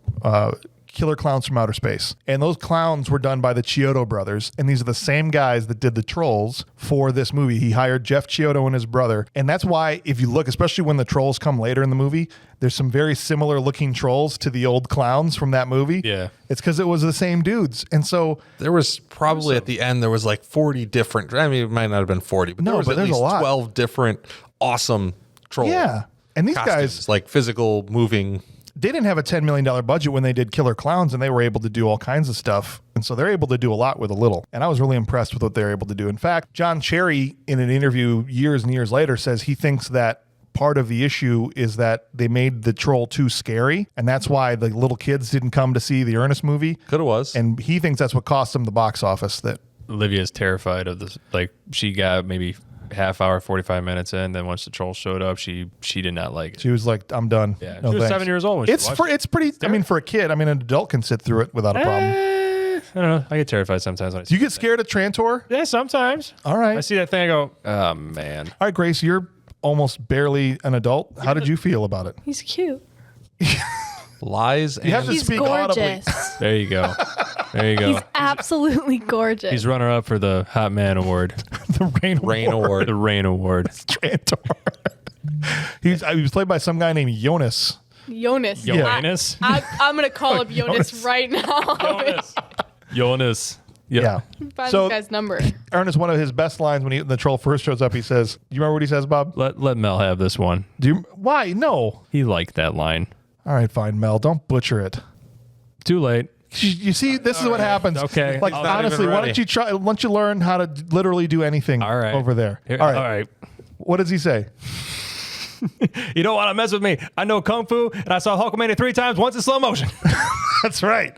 Killer Clowns from Outer Space. And those clowns were done by the Chiodo brothers. And these are the same guys that did the trolls for this movie. He hired Jeff Chiodo and his brother. And that's why, if you look, especially when the trolls come later in the movie, there's some very similar looking trolls to the old clowns from that movie. Yeah. It's because it was the same dudes. And so, There was probably at the end, there was like 40 different, I mean, it might not have been 40, but No, there was but at there's a least lot. 12 different awesome trolls. yeah. And these Costumes, guys, like physical moving. they didn't have a $10 million budget when they did Killer Clowns, and they were able to do all kinds of stuff. And so they're able to do a lot with a little. And I was really impressed with what they're able to do. In fact, John Cherry, in an interview years and years later, says he thinks that part of the issue is that they made the troll too scary. And that's why the little kids didn't come to see the Ernest movie. Could have was. And he thinks that's what cost them the box office. That Olivia's terrified of this. Like, she got maybe half hour, 45 minutes in. Then once the troll showed up, she did not like it. she was like, I'm done. Yeah, No she was thanks. 7 years old when she watched It's pretty, I mean, for a kid, I mean, an adult can sit through it without a problem. I don't know. I get terrified sometimes when I Do see you get scared of Trantor? Yeah, sometimes. All right. I see that thing, I go, oh, man. All right, Grace, you're almost barely an adult. How did you feel about it? He's cute. Lies and You have to He's speak audibly. gorgeous. There you go. There you go. He's absolutely gorgeous. He's runner up for the Hot Man Award, The Rain Award. the Rain Award. Trantor. He was played by some guy named Jonas. Jonas. Jonas? I'm gonna call up Jonas Jonas. right now. Jonas. Yep. Yeah. Find So- this guy's number. Ernest, one of his best lines when the troll first shows up, he says, "Do you remember what he says, Bob? Let Mel have this one. Why? No. He liked that line. All right, fine, Mel. Don't butcher it. Too late. You see, this is what happens. Okay. Like He's not honestly, even why ready. don't you try? Why don't you learn how to literally do anything? All right. Over there. Here- All right. All right. What does he say? You don't want to mess with me. I know Kung Fu, and I saw Hulkamania 3 times, once in slow motion. That's right.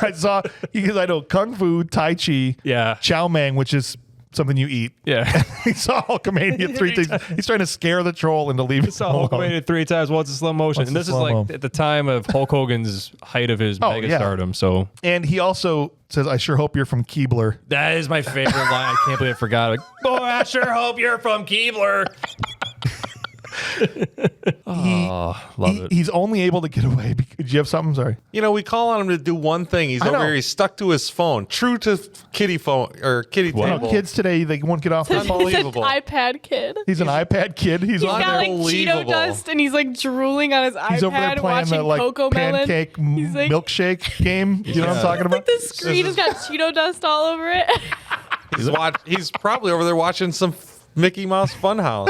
I know Kung Fu, Tai Chi, Yeah. Chow Mang, which is something you eat. Yeah. He saw Hulkamania 3 times. He's trying to scare the troll into leaving. Saw Hulkamania 3 times once in slow motion. Once And in this is slow-mo. like at the time of Hulk Hogan's height of his mega stardom. So And he also says, I sure hope you're from Keebler. that is my favorite line. I can't believe I forgot. Like, boy, I sure hope you're from Keebler. Love it. He's only able to get away. Did you have something? Sorry. You know, we call on him to do one thing. He's I over know. here. He's stuck to his phone. True to kitty phone or kitty table. Kids today, they won't get off their phone. He's an Unbelievable. iPad kid. He's an iPad kid. He's He's on got there. like Cheeto Unbelievable. dust and he's like drooling on his He's over there iPad playing watching the like Coco Melon. pancake He's like, milkshake game. You know what I'm talking about? like the screen has got Cheeto dust all over it. He's probably over there watching some Mickey Mouse Funhouse.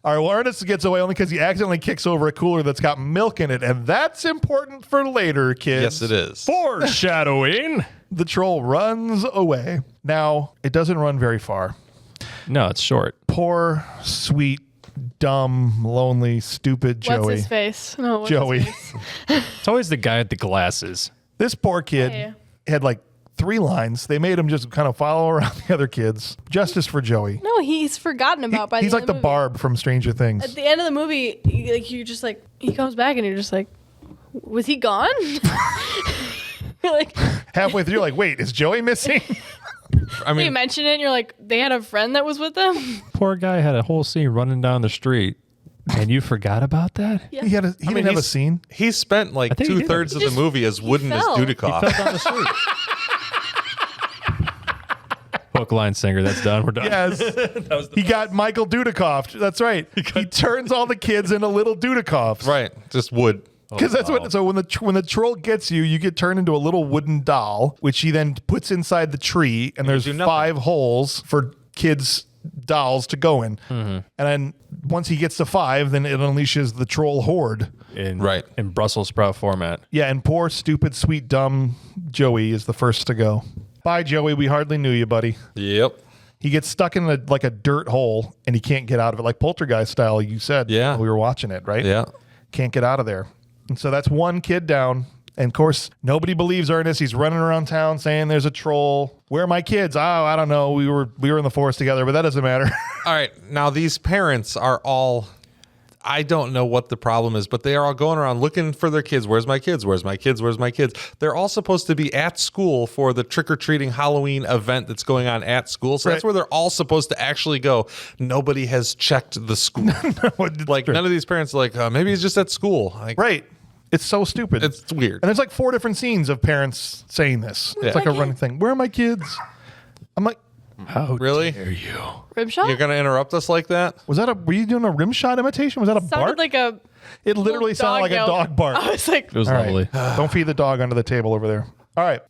All right, well, Ernest gets away only because he accidentally kicks over a cooler that's got milk in it, and that's important for later, kids. Yes, it is. Foreshadowing. The troll runs away. Now, it doesn't run very far. No, it's short. Poor, sweet, dumb, lonely, stupid Joey. What's his face? No, what's Joey. His face? It's always the guy with the glasses. This poor kid Hey. had like 3 lines. They made him just kind of follow around the other kids. Justice for Joey. No, he's forgotten about by He's the like end the of the movie. Barb from Stranger Things. At the end of the movie, you're just like, he comes back and you're just like, was he gone? You're like, Halfway through, you're like, wait, is Joey missing? I you mean, mention it and you're like, they had a friend that was with them? Poor guy had a whole scene running down the street. And you forgot about that? Yeah. He didn't have a scene. he spent like I think he did. 2/3 of He the movie as wooden as fell. He Dudikoff. Fell down the street. Hook, line, singer. That's done. We're done. Yes. He got Michael Dudikoff. That's right. He turns all the kids into little Dudikoffs. Right, just wood. Because that's what. So when the troll gets you, you get turned into a little wooden doll, which he then puts inside the tree, and there's do nothing. 5 holes for kids' dolls to go in. And then once he gets to 5, then it unleashes the troll horde. In Brussels sprout format. Yeah, and poor, stupid, sweet, dumb Joey is the first to go. Bye, Joey. We hardly knew you, buddy. Yep. He gets stuck in a dirt hole, and he can't get out of it, like Poltergeist style. You said, Yeah. while we were watching it, right? Yeah. Can't get out of there. And so that's one kid down. And of course, nobody believes Ernest. He's running around town saying there's a troll. Where are my kids? Oh, I don't know. We were in the forest together, but that doesn't matter. All right. Now these parents are all, I don't know what the problem is, but they are all going around looking for their kids. Where's my kids? Where's my kids? Where's my kids? They're all supposed to be at school for the trick-or-treating Halloween event that's going on at school. So that's Right. where they're all supposed to actually go. Nobody has checked the school. Like true. none of these parents are like, maybe he's just at school. Like, Right. It's so stupid. It's weird. And there's like 4 different scenes of parents saying this. Yeah. It's like a running thing. Where are my kids? I'm like, How Really? dare you? Rimshot? You're going to interrupt us like that? were you doing a Rimshot imitation? Was that a Sounded bark? like a It literally little sounded like yelp. a dog bark. I was like, It was All right. lovely. Don't feed the dog under the table over there. All right.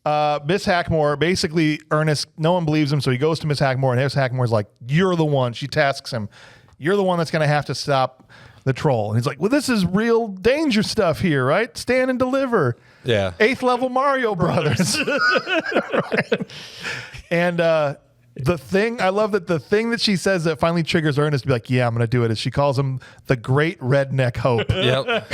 Miss Hackmore, basically, Ernest, no one believes him, so he goes to Miss Hackmore, and Miss Hackmore's like, you're the one. She tasks him. You're the one that's going to have to stop the troll. And he's like, well, this is real danger stuff here, right? Stand and deliver. Yeah. 8th level Mario Brothers. Right. And the thing, I love that the thing that she says that finally triggers Ernest to be like, yeah, I'm going to do it, is she calls him the Great Redneck Hope. Yep.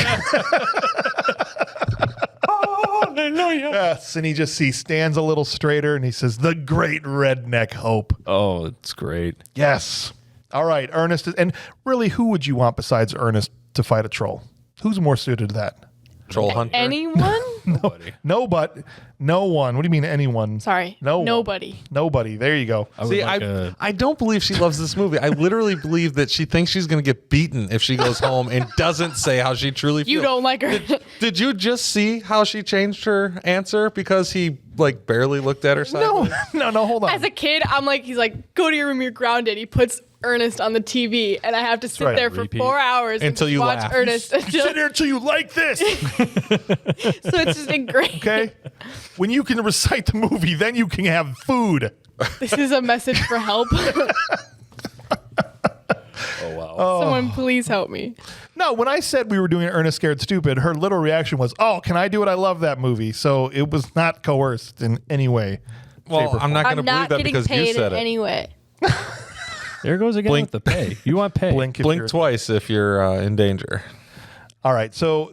Yes, and he stands a little straighter and he says, the Great Redneck Hope. Oh, it's great. Yes. All right, Ernest. And really, who would you want besides Ernest to fight a troll? Who's more suited to that? Troll hunter. anyone? No one. What do you mean anyone? Sorry. No one. Nobody. Nobody. There you go. I would See, like I don't believe she loves this movie. I literally believe that she thinks she's going to get beaten if she goes home and doesn't say how she truly feels. You don't like her. Did you just see how she changed her answer because he like barely looked at her No, sideways? no, hold on. As a kid, I'm like, he's like, go to your room, you're grounded. He puts Ernest on the TV, and I have to sit right. there for Repeat. 4 hours Until and you watch laugh. Ernest. Until, Sit here until you like this. so it's just been great. Okay. When you can recite the movie, then you can have food. This is a message for help. Oh, wow. Someone please help me. No, when I said we were doing Ernest Scared Stupid, her little reaction was, "Oh, can I do it? I love that movie." So it was not coerced in any way. Well, I'm not going to I'm believe not that getting because you paid said in it. any way. There goes again Blink. with the pay. You want pay. Blink, if Blink you're- twice if you're in danger. All right. So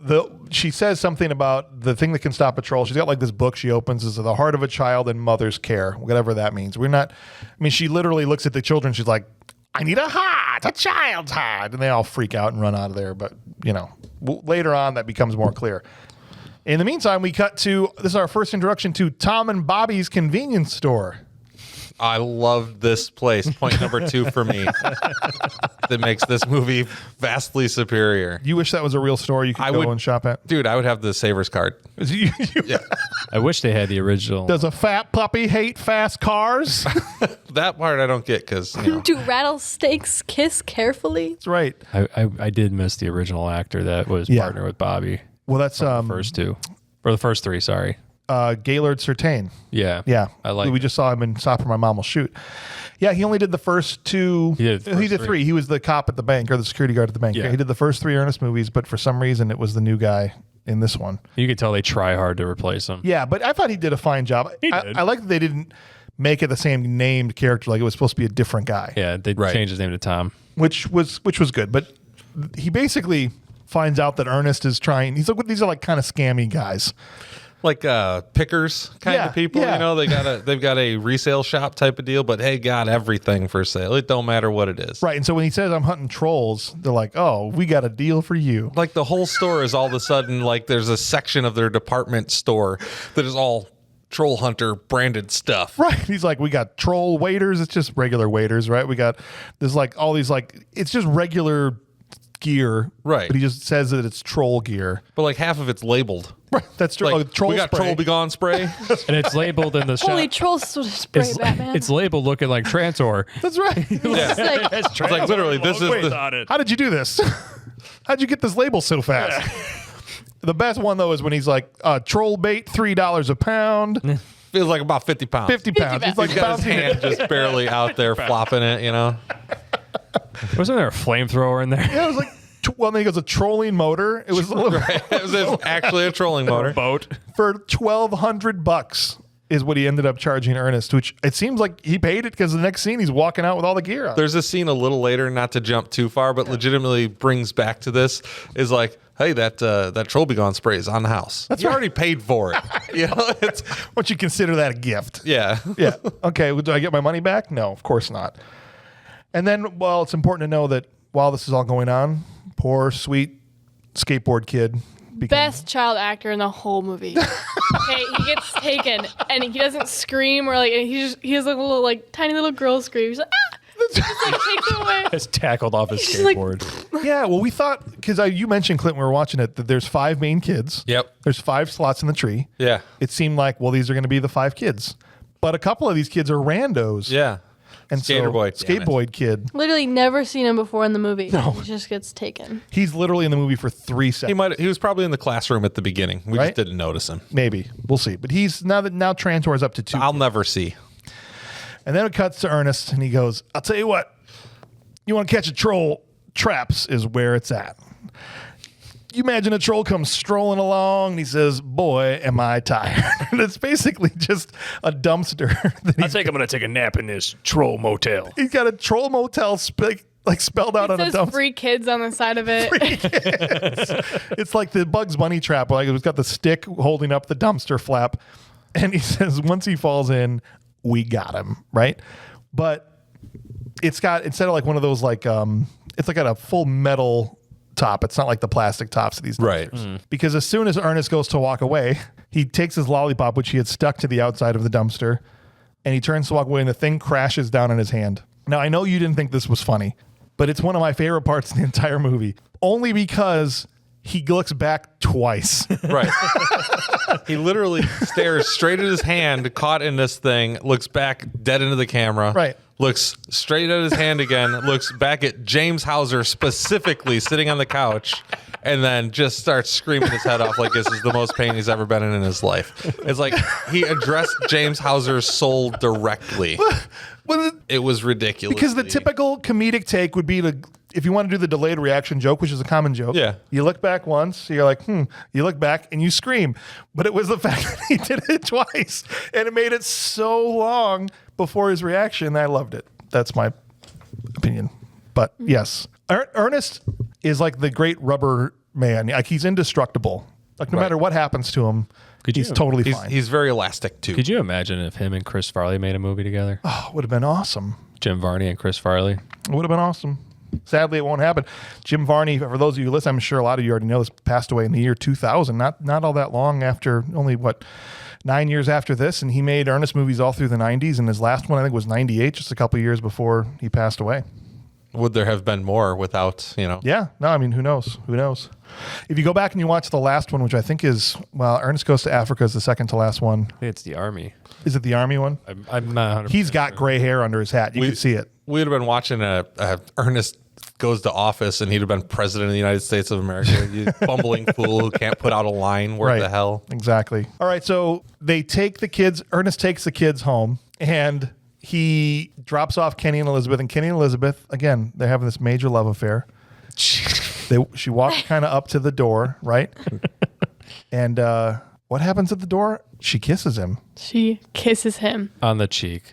she says something about the thing that can stop a troll. She's got like this book she opens is The Heart of a Child in Mother's Care, whatever that means. She literally looks at the children. She's like, I need a heart, a child's heart. And they all freak out and run out of there. But, later on that becomes more clear. In the meantime, we cut to, this is our first introduction to Tom and Bobby's convenience store. I love this place. Point number 2 for me. That makes this movie vastly superior. You wish that was a real store you could go and shop at? Dude, I would have the Savers card. Yeah. I wish they had the original. Does a fat puppy hate fast cars? That part I don't get because, Do rattlesnakes kiss carefully? That's right. I did miss the original actor that was partner with Bobby. Well, that's the first 2. Or the first 3, sorry. Gaylord Sertain. Yeah. I like We just saw him in Stop or My Mom Will Shoot. Yeah, he only did the first 2. He did 3. He was the cop at the bank or the security guard at the bank. Yeah. He did the first 3 Ernest movies, but for some reason it was the new guy in this one. You could tell they try hard to replace him. Yeah, but I thought he did a fine job. He did. I like that they didn't make it the same named character. Like it was supposed to be a different guy. Yeah, they changed his name to Tom. Which was good. But he basically finds out that Ernest is trying. He's like, these are like kind of scammy guys. like pickers kind of people. Yeah. You know, they've got a resale shop type of deal, but hey, got everything for sale. It don't matter what it is. Right. And so when he says I'm hunting trolls, they're like, oh, we got a deal for you. Like the whole store is all of a sudden like there's a section of their department store that is all troll hunter branded stuff. Right. He's like, we got troll waiters. It's just regular waiters, right? There's like all these it's just regular gear. Right. But he just says that it's troll gear. But like half of it's labeled. Right. That's true. Like, troll we got spray. Troll Be Gone spray. And it's labeled in the shop. Holy troll spray, Batman. It's labeled looking like Trantor. That's right. It's like, It's like literally this is the, How did you do this? How'd you get this label so fast? The best one though is when he's like, troll bait, $3 a pound. feels like about 50 pounds. 50 pounds. He's like He's got his bouncing hand it. just barely out there flopping it, you know? Wasn't there a flamethrower in there? Yeah, it was like, then he goes a trolling motor. It was It was actually a trolling motor. Boat. for $1,200 is what he ended up charging Ernest, which it seems like he paid it because the next scene he's walking out with all the gear on. There's a scene a little later, not to jump too far, but legitimately brings back to this, is like, hey, that Troll Be Gone spray is on the house. You already paid for it. You know, it's Once you consider that a gift. yeah. Yeah. Okay. Well, do I get my money back? No, of course not. And then, well, it's important to know that while this is all going on, poor, sweet skateboard kid becomes... best child actor in the whole movie. Okay, he gets taken and he doesn't scream or like he has like a little like tiny little girl scream. He's like, ah! Just like takes him away. It's tackled off his He's like- skateboard. Yeah, well, we thought, because you mentioned, Clint, when we were watching it, that there's 5 main kids. Yep. There's 5 slots in the tree. Yeah. It seemed like, well, these are going to be the 5 kids. But a couple of these kids are randos. Yeah. And Skater so, boy, damn it. Skateboard kid, Literally never seen him before in the movie. No. He just gets taken. he's literally in the movie for 3 seconds. He was probably in the classroom at the beginning. We Right? just didn't notice him. Maybe. We'll see. But he's now Trantor is up to 2. I'll never see. And then it cuts to Ernest, and he goes, I'll tell you what. You want to catch a troll, traps is where it's at. You imagine a troll comes strolling along, and he says, boy, am I tired. And it's basically just a dumpster. That I think I'm going to take a nap in this troll motel. he's got a troll motel spelled out It on a says dumpster. free kids on the side of it. It's like the Bugs Bunny trap. Like it's got the stick holding up the dumpster flap. And he says, once he falls in, we got him, right? But it's got, instead of like one of those it's like got a full metal top. It's not like the plastic tops of these dumpsters. Right. Because as soon as Ernest goes to walk away, he takes his lollipop, which he had stuck to the outside of the dumpster, and he turns to walk away, and the thing crashes down in his hand. Now, I know you didn't think this was funny, but it's one of my favorite parts in the entire movie, only because he looks back twice. Right. He literally stares straight at his hand caught in this thing, looks back dead into the camera. Right. Looks straight at his hand again, looks back at James Hauser specifically sitting on the couch, and then just starts screaming his head off like this is the most pain he's ever been in his life. It's like he addressed James Hauser's soul directly. Well, It was ridiculous. because the typical comedic take would be if you want to do the delayed reaction joke, which is a common joke, Yeah. you look back once, you're like, you look back and you scream. But it was the fact that he did it twice, and it made it so long before his reaction. I loved it. That's my opinion. But yes, Ernest is like the great rubber man. Like he's indestructible. Like no matter what happens to him, he's totally fine. He's very elastic too. Could you imagine if him and Chris Farley made a movie together? Oh, it would have been awesome. Jim Varney and Chris Farley. It would have been awesome. Sadly, it won't happen. Jim Varney, for those of you who listen, I'm sure a lot of you already know this, passed away in the year 2000. Not all that long after, only 9 years after this. And he made Ernest movies all through the 90s. And his last one, I think, was 98, just a couple of years before he passed away. Would there have been more without, Yeah. No, I mean, who knows? Who knows? If you go back and you watch the last one, which I think is, Ernest Goes to Africa is the second to last one. I think it's the Army. Is it the Army one? I'm not 100% He's got gray hair under his hat. You can see it. We would have been watching a Ernest Goes to Office, and he'd have been president of the United States of America. You bumbling fool who can't put out a line. Where the hell? Exactly. All right. So they take the kids. Ernest takes the kids home, and he drops off Kenny and Elizabeth. And Kenny and Elizabeth, again, they're having this major love affair. She walks kind of up to the door, right? And what happens at the door? She kisses him. She kisses him On the cheek.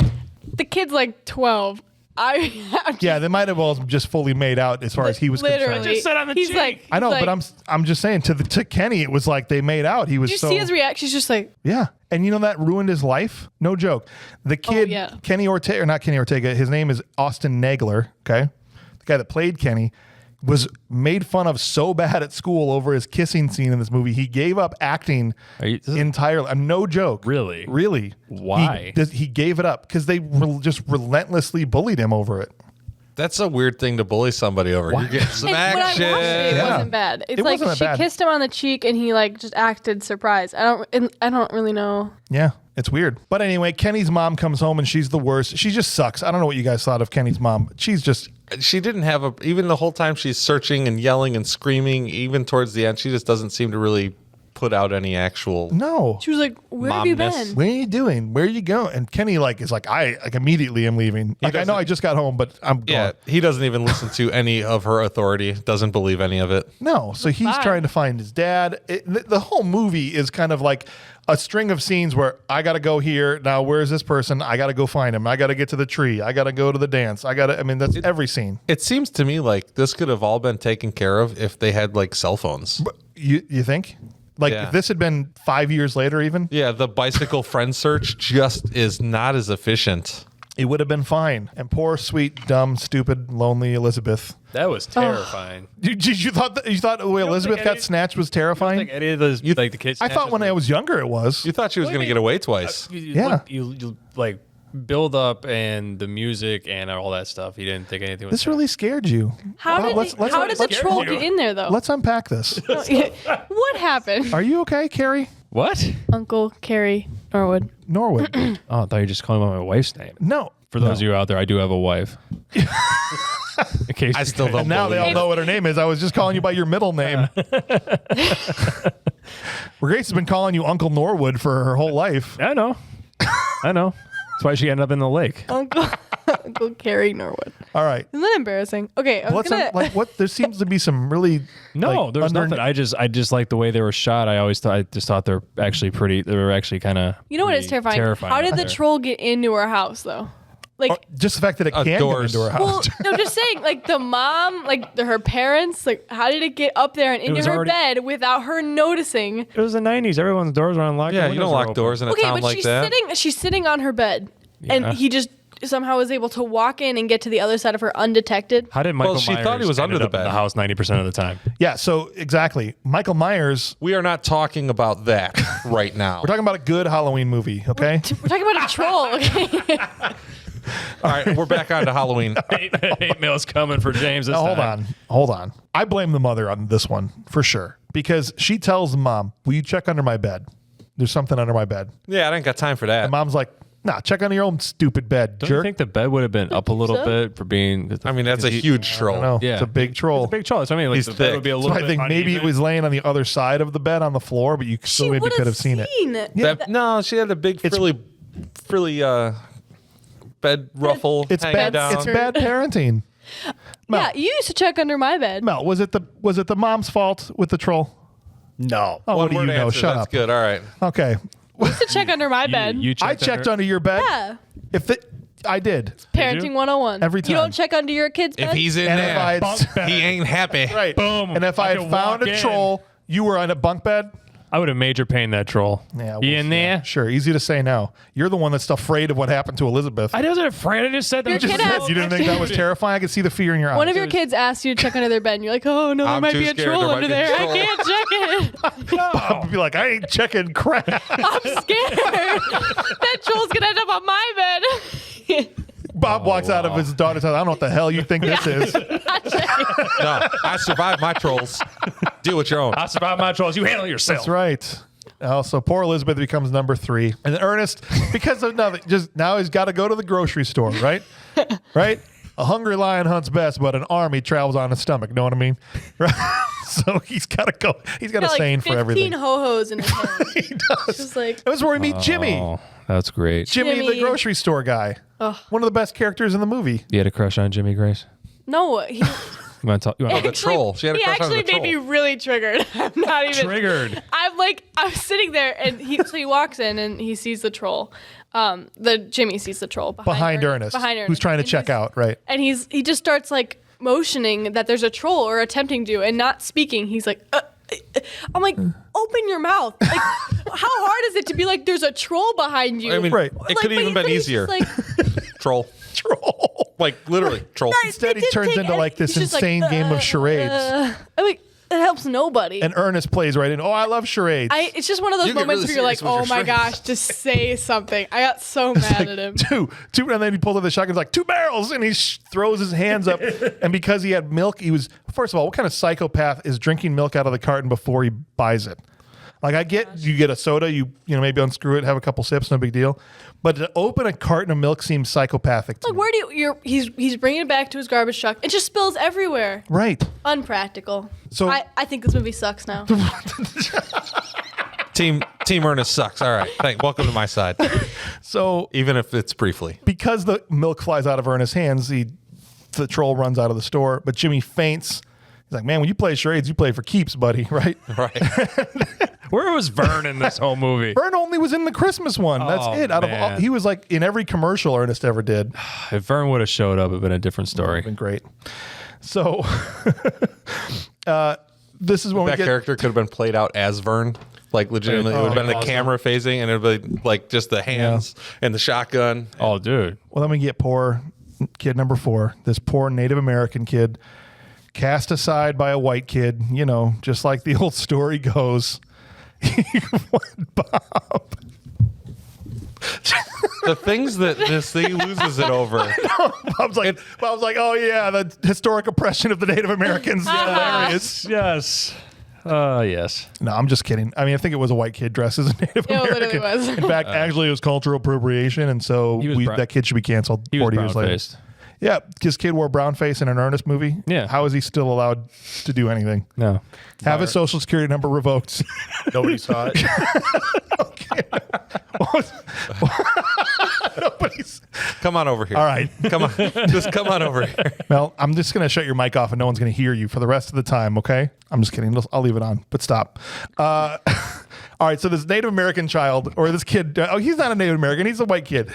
The kid's like 12. Yeah, they might have all just fully made out as far as he was literally. concerned. I just said on the he's cheek. like, I know, he's but like, I'm just saying to Kenny, it was like they made out. He was Did you so see his reaction? She's just like, yeah, and you know that ruined his life. No joke. The kid, yeah. Kenny Ortega, or not Kenny Ortega. His name is Austin Nagler. Okay, the guy that played Kenny was made fun of so bad at school over his kissing scene in this movie. He gave up acting entirely. No joke. Really? Really. Why? He gave it up because they just relentlessly bullied him over it. That's a weird thing to bully somebody over. You're getting some when I watched it, it Yeah. wasn't bad. It's It like wasn't she that bad. kissed him on the cheek and he like just acted surprised. I don't really know. Yeah, it's weird. But anyway, Kenny's mom comes home and she's the worst. She just sucks. I don't know what you guys thought of Kenny's mom. She's just... She didn't have even the whole time she's searching and yelling and screaming, even towards the end, she just doesn't seem to really put out any actual. No. She was like, "Where have you Momness. been?" What are you doing? Where are you going? And Kenny is like, I immediately am leaving. Like, I know I just got home, but I'm Yeah, gone. he doesn't even listen to any of her authority, doesn't believe any of it. No. So he's Bye. trying to find his dad. The whole movie is kind of like a string of scenes where I got to go here. Now, where's this person? I got to go find him. I got to get to the tree. I got to go to the dance. That's every scene. It seems to me like this could have all been taken care of if they had like cell phones. You think? Like Yeah. if this had been 5 years later even, Yeah, the bicycle friend search just is not as efficient. it would have been fine. And poor, sweet, dumb, stupid, lonely Elizabeth. That was terrifying. You thought the way Elizabeth think got any- snatched was I terrifying? think any of those, like the kids. I thought when I was younger it was. You thought she was going to get away twice. Yeah. You like build up and the music and all that stuff. You didn't think anything was. This really scared you. How Well, did the troll get in there though? Let's unpack this. What happened? Are you okay, Carrie? What? Uncle Carrie Norwood. Norwood. Oh, I thought you were just calling my wife's name. No. For those of you out there, I do have a wife. In case I still don't And now they all believe know what her name is. I was just calling you by your middle name. Grace has been calling you Uncle Norwood for her whole life. I know. I know. That's why she ended up in the lake. Uncle Carrie Norwood. All right. Isn't that embarrassing? Okay, I was gonna. What? There seems to be some really No, like, there's nothing. I just like the way they were shot. I just thought they're actually pretty. They were actually kind of. You know what is terrifying? How did the troll get into her house though? Like, just the fact that it can't get doors. into her house. well, no, just saying, like the mom, like her parents, like how did it get up there and into was her already- bed without her noticing? It was the 90s. Everyone's doors were unlocked. Yeah, and you don't windows were lock open. doors in a Okay, town but like that. she's sitting on her bed, Yeah. and he just somehow was able to walk in and get to the other side of her undetected. How did Michael she Myers thought he was under ended the up in bed. the house 90% of the time? Yeah, so exactly. Michael Myers, We are not talking about that right now. we're talking about a good Halloween movie, okay? We're talking about a troll. Okay. All right, we're back on to Halloween. Hate mail's coming for James this Now, time. hold on. I blame the mother on this one for sure because she tells the mom, "Will you check under my bed? There's something under my bed." Yeah, I didn't got time for that. And mom's like, "Nah, check under your own stupid bed, Don't you jerk." think the bed would have been up a little so? bit for being? I mean, that's a huge troll. No, Yeah. it's a big troll. It's a big troll. So I mean, like He's the bed thick. would be a So little I bit think maybe it uneven. was laying on the other side of the bed on the floor, but you still She maybe would could have have seen it. Yeah. No, she had a big frilly bed ruffle It's hanging bad. down. It's bad parenting. Mel, Yeah, you used to check under my bed. Mel, was it the mom's fault with the troll? No. Oh, what do you One-word know? answer, Shut that's up. good. All right. Okay, You used to check under my bed. You I checked under your bed. Yeah. If the I did. Parenting 101. Every time. You don't check under your kid's bed? If he's in And if there, I had- Bunk bed. he ain't happy. Right. Boom. And if I I had could found walk a in. troll, you were on a bunk bed. I would have major pain that troll. Yeah, You in there? Sure, easy to say no. You're the one that's afraid of what happened to Elizabeth. I wasn't afraid. I just said that. Your was just kid has- You didn't think that was terrifying? I could see the fear in your eyes. One of your kids asked you to check under their bed, and you're like, oh, no, there I'm might too be a scared. troll There under might be a there. troll." I can't check it. Bob would be like, I ain't checking crap. I'm scared. That troll's going to end up on my bed. Bob walks out of his daughter's house. I don't know what the hell you think this is. No, I survived my trolls. Deal with your own. I survived my trolls. You handle yourself. That's right. So poor Elizabeth becomes number 3. And then Ernest, because of nothing, just now he's got to go to the grocery store, right? Right? A hungry lion hunts best, but an army travels on his stomach. Know what I mean? Right? So he's got to go. He's got a saying for everything. 15 ho-hos in his hand. He does. Just like, That was where we meet Jimmy. Oh, that's great. Jimmy, the Jimmy. grocery store guy. One of the best characters in the movie. You had a crush on Jimmy Grace? no, he You want to talk? You want the troll. She had a he crush on actually the made me troll. really triggered. I'm not even triggered? I'm sitting there, and he walks in and he sees the troll. Jimmy sees the troll Behind Ernest. Behind Ernest, Who's trying to And check he's- out, right? And he just starts like motioning that there's a troll or attempting to, and not speaking. He's like, I'm like, open your mouth. Like, how hard is it to be like, there's a troll behind you? I mean, Right. it could have even been he's easier. just like, Troll. Troll. Like, literally, troll. Instead, he It didn't turns take into like this he's just like, insane game of charades. I'm like, it helps nobody. And Ernest plays right in. Oh, I love charades. It's just one of those You get moments really where you're like, serious with oh your my charades. gosh, just say something. I got so mad at him. two, and then he pulls out the shotgun. He's like 2 barrels, and he throws his hands up. And because he had milk, he was first of all, what kind of psychopath is drinking milk out of the carton before he buys it? Like I get, you get a soda, you maybe unscrew it, have a couple sips, no big deal. But to open a carton of milk seems psychopathic to Like, me. where do you? He's bringing it back to his garbage truck. It just spills everywhere. Right. Unpractical. So- I think this movie sucks now. Team Ernest sucks. All right. Welcome to my side. So Even if it's briefly. because the milk flies out of Ernest's hands, the troll runs out of the store. But Jimmy faints. He's like, man, when you play charades, you play for keeps, buddy, right? Right. Where was Vern in this whole movie? Vern only was in the Christmas one. That's Oh, it. Out of all, man. he was like in every commercial Ernest ever did. If Vern would have showed up, it'd been a different story. Been great. So this is when we That get character could have been played out as Vern. Like, legitimately, it would have been the awesome. camera phasing, and it would be like just the hands and the shotgun. Oh, dude. well, then we get poor kid number 4. This poor Native American kid cast aside by a white kid. You know, just like the old story goes. What, Bob? The things that this thing loses it over. Bob's like, oh yeah, the historic oppression of the Native Americans. Hilarious. Yes. Yes. No, I'm just kidding. I mean, I think it was a white kid dressed as a Native It literally American. was. In fact, actually, it was cultural appropriation, and so He was brown- that kid should be canceled He was 40 years later. brown-faced. Yeah, this kid wore brown face in an Ernest movie. Yeah. How is he still allowed to do anything? No. Have his social security number revoked. Nobody saw it. Nobody's. Come on over here. All right. Come on. Just come on over here. Well, I'm just going to shut your mic off and no one's going to hear you for the rest of the time, okay? I'm just kidding. I'll leave it on, but stop. All right, so this Native American child, or this kid, he's not a Native American, he's a white kid,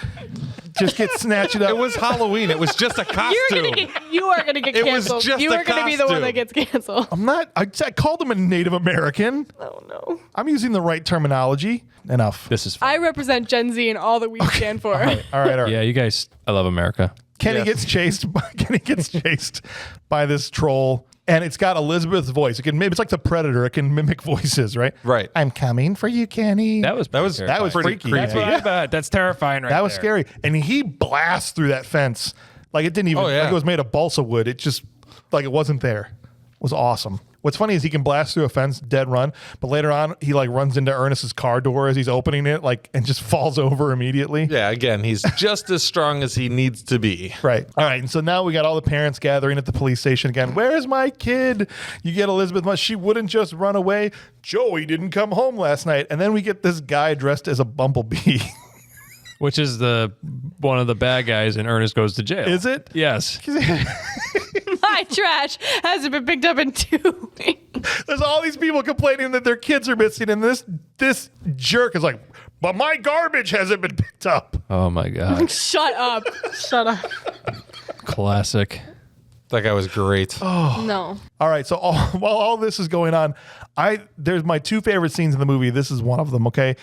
just gets snatched up. It was Halloween. It was just a costume. You are gonna get It was canceled. just You a are gonna be the one costume. that gets canceled. I'm not, I called him a Native American. Oh no. I'm using the right terminology. Enough. This is fun. I represent Gen Z and all that we stand for. All right. Yeah, you guys, I love America. Kenny Yes. gets chased. Kenny gets chased by this troll, and it's got Elizabeth's voice. It's like the Predator. It can mimic voices, right? Right. I'm coming for you, Kenny. That was pretty freaky. creepy. That's what I bet. That's terrifying right That was there. scary. And he blasts through that fence. Like it didn't even, Oh, yeah. like it was made of balsa wood. It just, like it wasn't there. It was awesome. What's funny is he can blast through a fence, dead run, but later on he like runs into Ernest's car door as he's opening it, like, and just falls over immediately. Yeah, again, he's just as strong as he needs to be. Right. All right. And so now we got all the parents gathering at the police station again. Where's my kid? You get Elizabeth. She wouldn't just run away. Joey didn't come home last night. And then we get this guy dressed as a bumblebee. Which is one of the bad guys in Ernest Goes to Jail. Is it? Yes. My trash hasn't been picked up in 2 weeks. There's all these people complaining that their kids are missing, and this jerk is like, but my garbage hasn't been picked up. Oh my God. Shut up. Shut up. Classic. That guy was great. No. All right, so while all this is going on, there's my two favorite scenes in the movie. This is one of them, okay?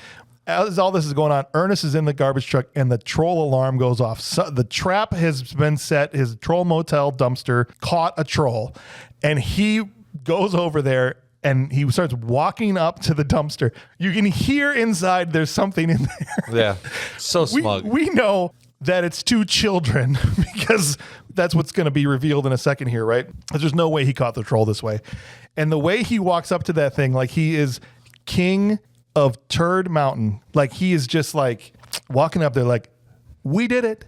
As all this is going on, Ernest is in the garbage truck and the troll alarm goes off. So the trap has been set. His troll motel dumpster caught a troll, and he goes over there and he starts walking up to the dumpster. You can hear inside there's something in there. Yeah. So smug. We know that it's two children because that's what's going to be revealed in a second here, right? Because there's no way he caught the troll this way. And the way he walks up to that thing, like he is king of Turd Mountain. Like he is just like walking up there like, we did it.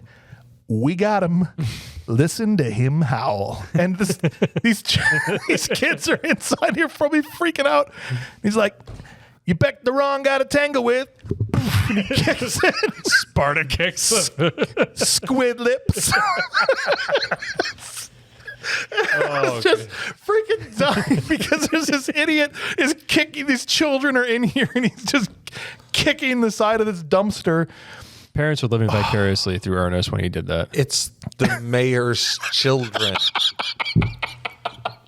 We got him. Listen to him howl. And these kids are inside here probably freaking out. He's like, you picked the wrong guy to tangle with. Kicks it. Sparta kicks. Squid lips. Just freaking dying because there's this idiot is kicking. These children are in here and he's just kicking the side of this dumpster. Parents were living vicariously through Ernest when he did that. It's the mayor's children.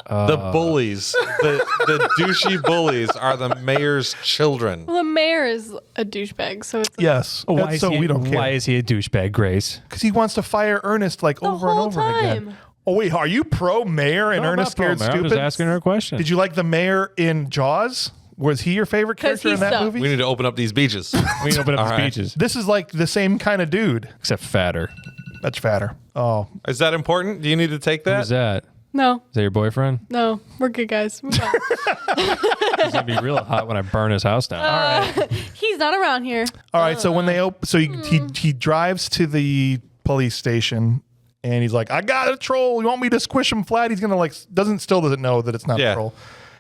The bullies, the douchey bullies are the mayor's children. Well, the mayor is a douchebag, so it's Yes. Why so we don't care. Why is he a douchebag, Grace? Because he wants to fire Ernest like over and whole over time. again. Oh, wait. Are you pro mayor and No, I'm Ernest not pro, Scared man. Stupid? I'm just asking her a question. Did you like the mayor in Jaws? Was he your favorite 'Cause character he in that sucked. movie? We need to open up these beaches. We can open up All the right. speeches. This is like the same kind of dude. Except fatter. That's fatter. Oh, Is that important? Do you need to take Who's that? that? no, Is that your boyfriend? no, we're good guys. Move on. He's gonna be real hot when I burn his house down. He's not around here. all right. So when they he drives to the police station and he's like, I got a troll. You want me to squish him flat? He's gonna doesn't know that it's not Yeah. a troll.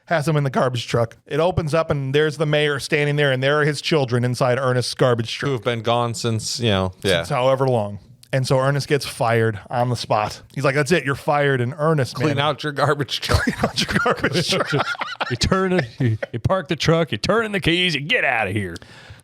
Has him in the garbage truck. It opens up and there's the mayor standing there and there are his children inside Ernest's garbage Who truck. have been gone since, yeah. It's however long. And so Ernest gets fired on the spot. He's like, that's it. You're fired. And Ernest, Clean out your garbage truck. out your garbage truck. You turn it. You park the truck. You turn in the keys. You get out of here.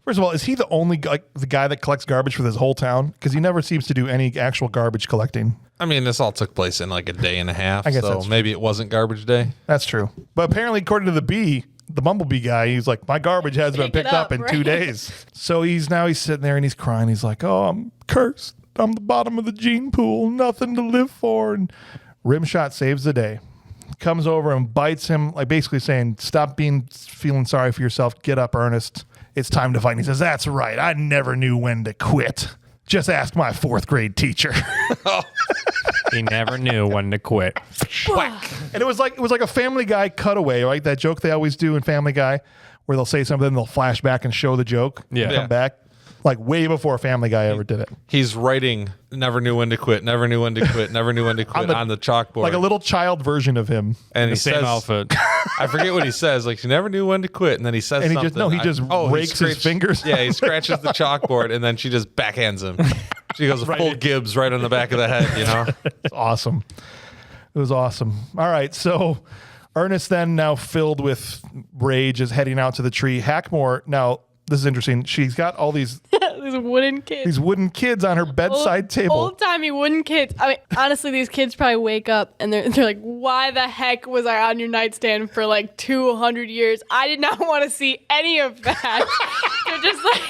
First of all, is he the only the guy that collects garbage for this whole town? Because he never seems to do any actual garbage collecting. I mean, this all took place in like a day and a half. I guess so that's true. maybe it wasn't garbage day. That's true. But apparently, according to the Bumblebee guy, he's like, my garbage hasn't been Pick it picked up up, in right? 2 days. So he's sitting there and he's crying. He's like, oh, I'm cursed. I'm the bottom of the gene pool. Nothing to live for. And Rimshot saves the day. Comes over and bites him, like basically saying, stop feeling sorry for yourself. Get up, Ernest. It's time to fight. And he says, that's right. I never knew when to quit. Just ask my 4th grade teacher. He never knew when to quit. And it was like a Family Guy cutaway, right? That joke they always do in Family Guy, where they'll say something, and they'll flash back and show the joke. Yeah. And come back, like way before Family Guy ever did it. He's writing, never knew when to quit, never knew when to quit, never knew when to quit on the chalkboard. Like a little child version of him. and The he same says, outfit. I forget what he says. Like, you never knew when to quit. And then he says And he something. just rakes his fingers. Yeah, he scratches the chalkboard and then she just backhands him. She goes full Gibbs right on the back of the head, you know? It's awesome. It was awesome. All right, so Ernest then, now filled with rage, is heading out to the tree. Hackmore, now this is interesting. She's got all these These wooden kids. on her bedside table. Old timey wooden kids. I mean, honestly, these kids probably wake up and they're like, why the heck was I on your nightstand for like 200 years? I did not want to see any of that. They're just like,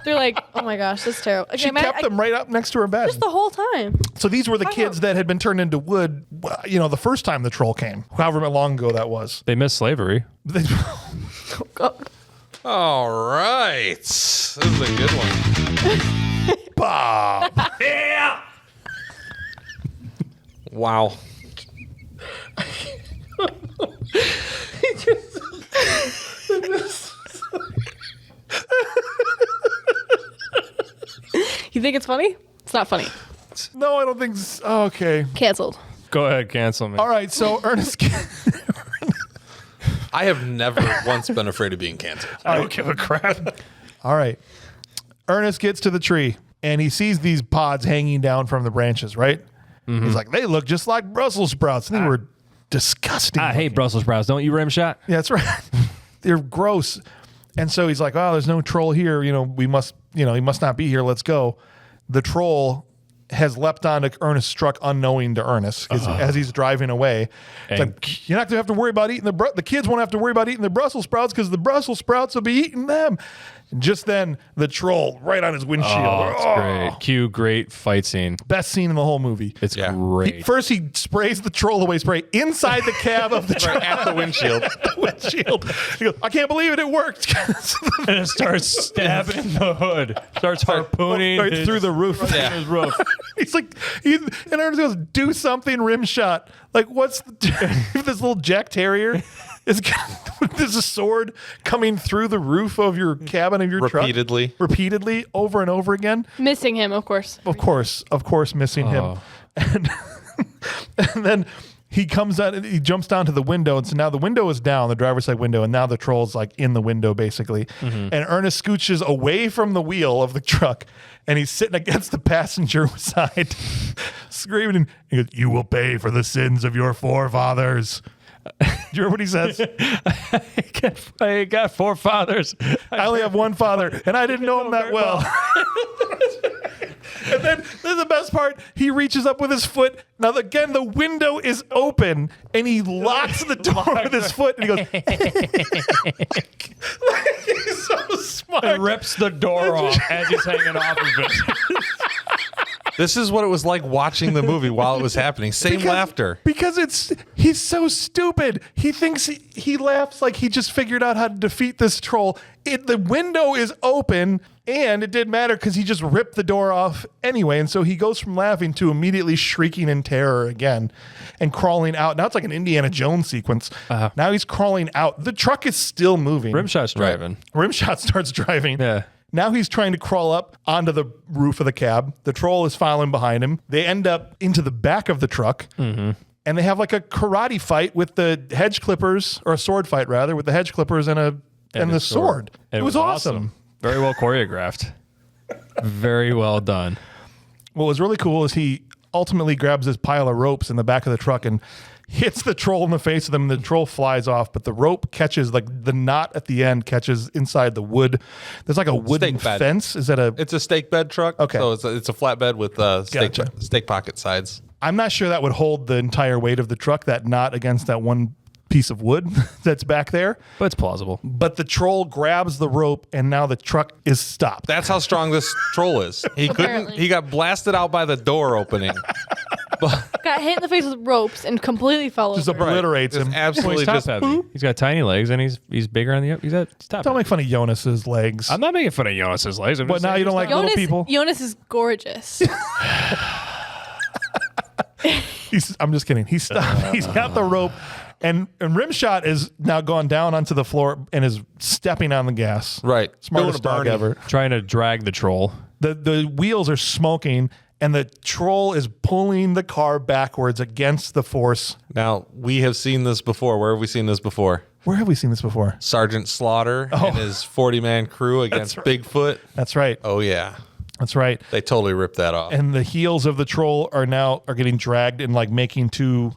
they're like, oh my gosh, that's terrible. She Okay, kept them right up next to her bed. just the whole time. So these were the kids that had been turned into wood, the first time the troll came, however long ago that was. They missed slavery. God. All right. This is a good one. Bah. Wow. You think it's funny? It's not funny. No, I don't think so. Oh, okay. Canceled. Go ahead, cancel me. All right, so Ernest. I have never once been afraid of being canceled. I don't give a crap. All right. Ernest gets to the tree and he sees these pods hanging down from the branches, right? He's like, they look just like Brussels sprouts. And they were disgusting. I hate Brussels sprouts. Don't you, Rimshot? Yeah, that's right. They're gross. And so he's like, oh, there's no troll here. You know, he must not be here. Let's go. The troll has leapt onto Ernest's truck unknowing to Ernest as he's driving away. It's like, you're not going to have to worry about eating the kids won't have to worry about eating the Brussels sprouts because the Brussels sprouts will be eating them. And just then, the troll right on his windshield. Oh, it's great. Cue great fight scene. Best scene in the whole movie. It's great. First, he sprays the troll away spray inside the cab of the truck. At the windshield. He goes, I can't believe it. It worked. And it starts stabbing the hood. Starts harpooning right through the roof. His roof. He's like, and Ernest goes, do something, Rimshot. Like, what's this little Jack Terrier? There's a sword coming through the roof of your cabin of your Repeatedly. truck. Repeatedly, over and over again. Missing him, of course. Of course, missing him. And then he comes out and he jumps down to the window. And so now the window is down, the driver's side window. And now the troll's like in the window, basically. And Ernest scooches away from the wheel of the truck. And he's sitting against the passenger side, screaming, he goes, you will pay for the sins of your forefathers. Do you remember what he says? I got 4 fathers. I only have one father, and I didn't know him that well. And then this is the best part. He reaches up with his foot. Now, again, the window is open, and he locks the door with his foot, and he goes, he's so smart. And rips the door off as he's hanging off of it. This is what it was like watching the movie while it was happening. Same laughter. Because he's so stupid. He thinks he laughs like he just figured out how to defeat this troll. The window is open, and it didn't matter because he just ripped the door off anyway. And so he goes from laughing to immediately shrieking in terror again and crawling out. Now it's like an Indiana Jones sequence. Now he's crawling out. The truck is still moving. Rimshot's driving. Rimshot starts driving. Yeah. Now he's trying to crawl up onto the roof of the cab. The troll is following behind him. They end up into the back of the truck. And they have like a karate fight with the hedge clippers, or a sword fight rather, with the hedge clippers and the sword. It was awesome. Very well choreographed. Very well done. What was really cool is he ultimately grabs this pile of ropes in the back of the truck and hits the troll in the face of them. The troll flies off, but the rope catches, like the knot at the end catches inside the wood. There's like a wooden fence. Is that It's a stake bed truck. Okay. So it's a flatbed with stake pocket sides. I'm not sure that would hold the entire weight of the truck, that knot against that one piece of wood that's back there. But it's plausible. But the troll grabs the rope and now the truck is stopped. That's how strong this troll is. He couldn't. Apparently. He got blasted out by the door opening. Got hit in the face with ropes and completely fell Just over. obliterates Just him. absolutely He's just. top heavy. He's got tiny legs and he's bigger on the he's top. Don't make fun of Jonas's legs. I'm not making fun of Jonas's legs. But now you don't like little people? Jonas is gorgeous. I'm just kidding. He's stopped. He's got the rope. And Rimshot is now gone down onto the floor and is stepping on the gas. Right. Smartest Doing a dog Varney. ever. Trying to drag the troll. The wheels are smoking and the troll is pulling the car backwards against the force. Now, we have seen this before. Where have we seen this before? Where have we seen this before? Sergeant Slaughter and his 40-man crew against Bigfoot. That's right. Oh, yeah. That's right. They totally ripped that off. And the heels of the troll are getting dragged and like making two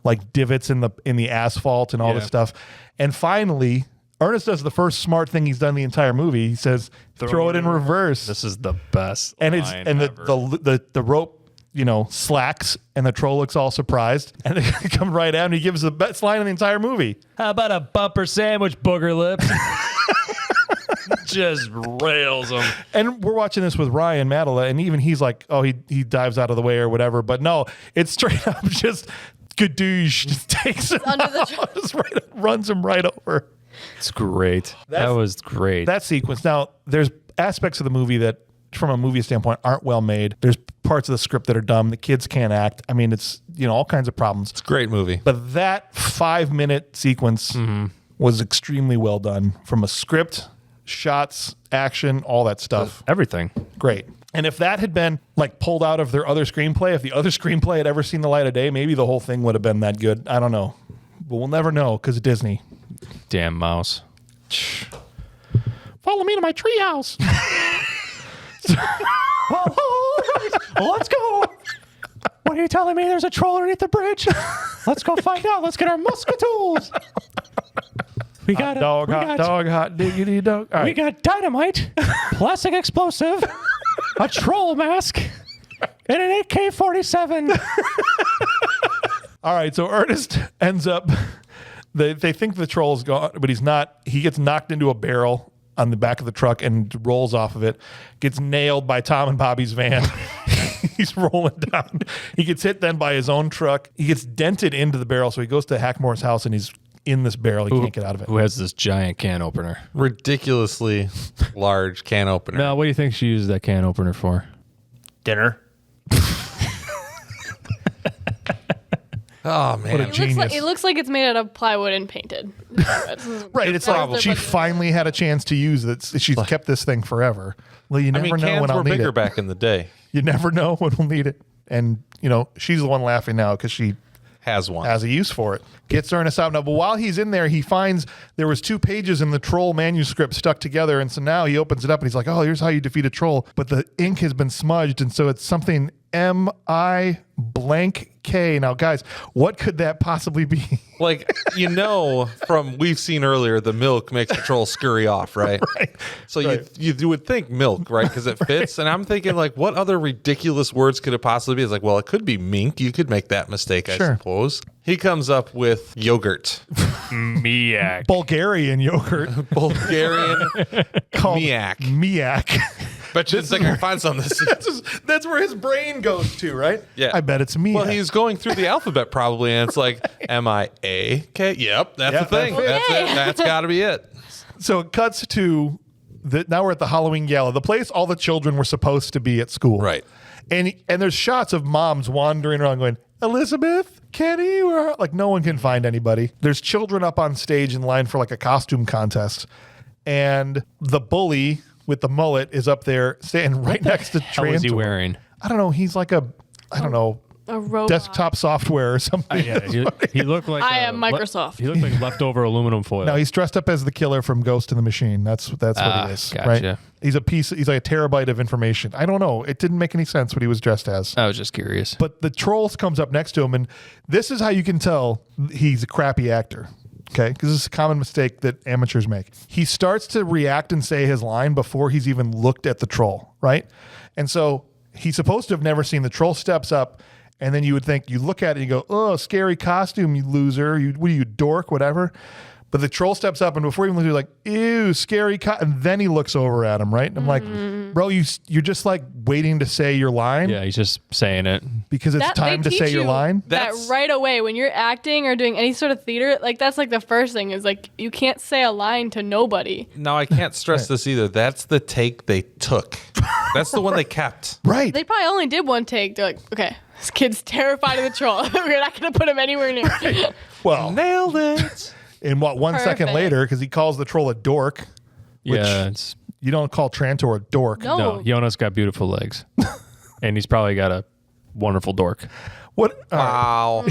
like divots in the asphalt and all this stuff. And finally, Ernest does the first smart thing he's done the entire movie. He says, throw it in reverse. This is the best. And the rope, slacks and the troll looks all surprised and they come right out and he gives the best line in the entire movie. How about a bumper sandwich, booger lips? Just rails him. And we're watching this with Ryan Madela, and even he's like, oh, he dives out of the way or whatever. But no, it's straight up just Gadoosh just takes him Under the out, just runs him right over. It's great. That was great. That sequence. Now, there's aspects of the movie that, from a movie standpoint, aren't well made. There's parts of the script that are dumb. The kids can't act. I mean, it's, all kinds of problems. It's a great movie. But that 5-minute sequence was extremely well done from a script, shots, action, all that stuff. Everything. Great. And if that had been like pulled out of their other screenplay, if the other screenplay had ever seen the light of day, maybe the whole thing would have been that good. I don't know. But we'll never know because of Disney. Damn mouse. Follow me to my treehouse. Let's go. What are you telling me? There's a troll underneath the bridge. Let's go find out. Let's get our musket tools. We got hot diggity dog. All We right. got dynamite, plastic explosive, a troll mask, and an AK-47. All right, so Ernest ends up, they think the troll's gone, but he's not. He gets knocked into a barrel on the back of the truck and rolls off of it, gets nailed by Tom and Bobby's van. He's rolling down. He gets hit then by his own truck. He gets dented into the barrel, so he goes to Hackmore's house and he's in this barrel. He can't get out of it. Who has this giant can opener? Ridiculously large can opener. Mel, what do you think she used that can opener for? Dinner. Oh man. It looks like it's made out of plywood and painted. Right, it's like she finally had a chance to use it. She's kept this thing forever. Well, you never know cans when I'll were need bigger it. back in the day. You never know when we'll need it. And, she's the one laughing now because she Has one. has a use for it. Gets Ernest out now, but while he's in there, he finds there was 2 pages in the troll manuscript stuck together, and so now he opens it up and he's like, "Oh, here's how you defeat a troll," but the ink has been smudged, and so it's something M-I-blank-K. Now, guys, what could that possibly be? Like, from we've seen earlier, the milk makes the troll scurry off, right? Right. So Right. you would think milk, right? Because it fits. And I'm thinking, like, what other ridiculous words could it possibly be? It's like, well, it could be mink. You could make that mistake, I Sure. suppose. He comes up with yogurt. Miak. Bulgarian yogurt Bulgarian called Miak. Miak. Bet you didn't think I could find something. That's where his brain goes to, right? Yeah. I bet it's Miak. Well, he's going through the alphabet probably, and it's like M-I-A-K. Yep, that's Yep, the thing. that That's it. That's got to be it. So it cuts to now we're at the Halloween Gala, the place all the children were supposed to be at school. Right. And there's shots of moms wandering around going, "Elizabeth, Kenny," like no one can find anybody. There's children up on stage in line for like a costume contest. And the bully with the mullet is up there standing right next to How is he Trantor. wearing? I don't know. He's like a robot. desktop software or something. Yeah, he looked like I am Microsoft. He looked like leftover aluminum foil. No, he's dressed up as the killer from Ghost in the Machine. That's what he is. Gotcha. Right? He's like a terabyte of information. I don't know. It didn't make any sense what he was dressed as. I was just curious. But the trolls comes up next to him, and this is how you can tell he's a crappy actor. Okay, because this is a common mistake that amateurs make. He starts to react and say his line before he's even looked at the troll, right? And so he's supposed to have never seen the troll. Steps up, and then you would think, you look at it and you go, "Oh, scary costume, you loser. What are you, dork, whatever." But the troll steps up, and before he even looks, you're like, "Ew, scary and then he looks over at him, right? And I'm like, bro, you're just like waiting to say your line Yeah, he's just saying it. because it's time to say your line. That That's- right away when you're acting or doing any sort of theater, like that's like the first thing is like you can't say a line to nobody. Now, I can't stress this either. That's the take they took. That's the one they kept. Right. They probably only did one take. They're like, okay, this kid's terrified of the troll. We're not going to put him anywhere near. Well, Nailed it. in what 1 second Perfect. later, because he calls the troll a dork. Yeah, it's You don't call Trantor a dork. No. no. Jonas got beautiful legs, and he's probably got a wonderful dork. What? Wow.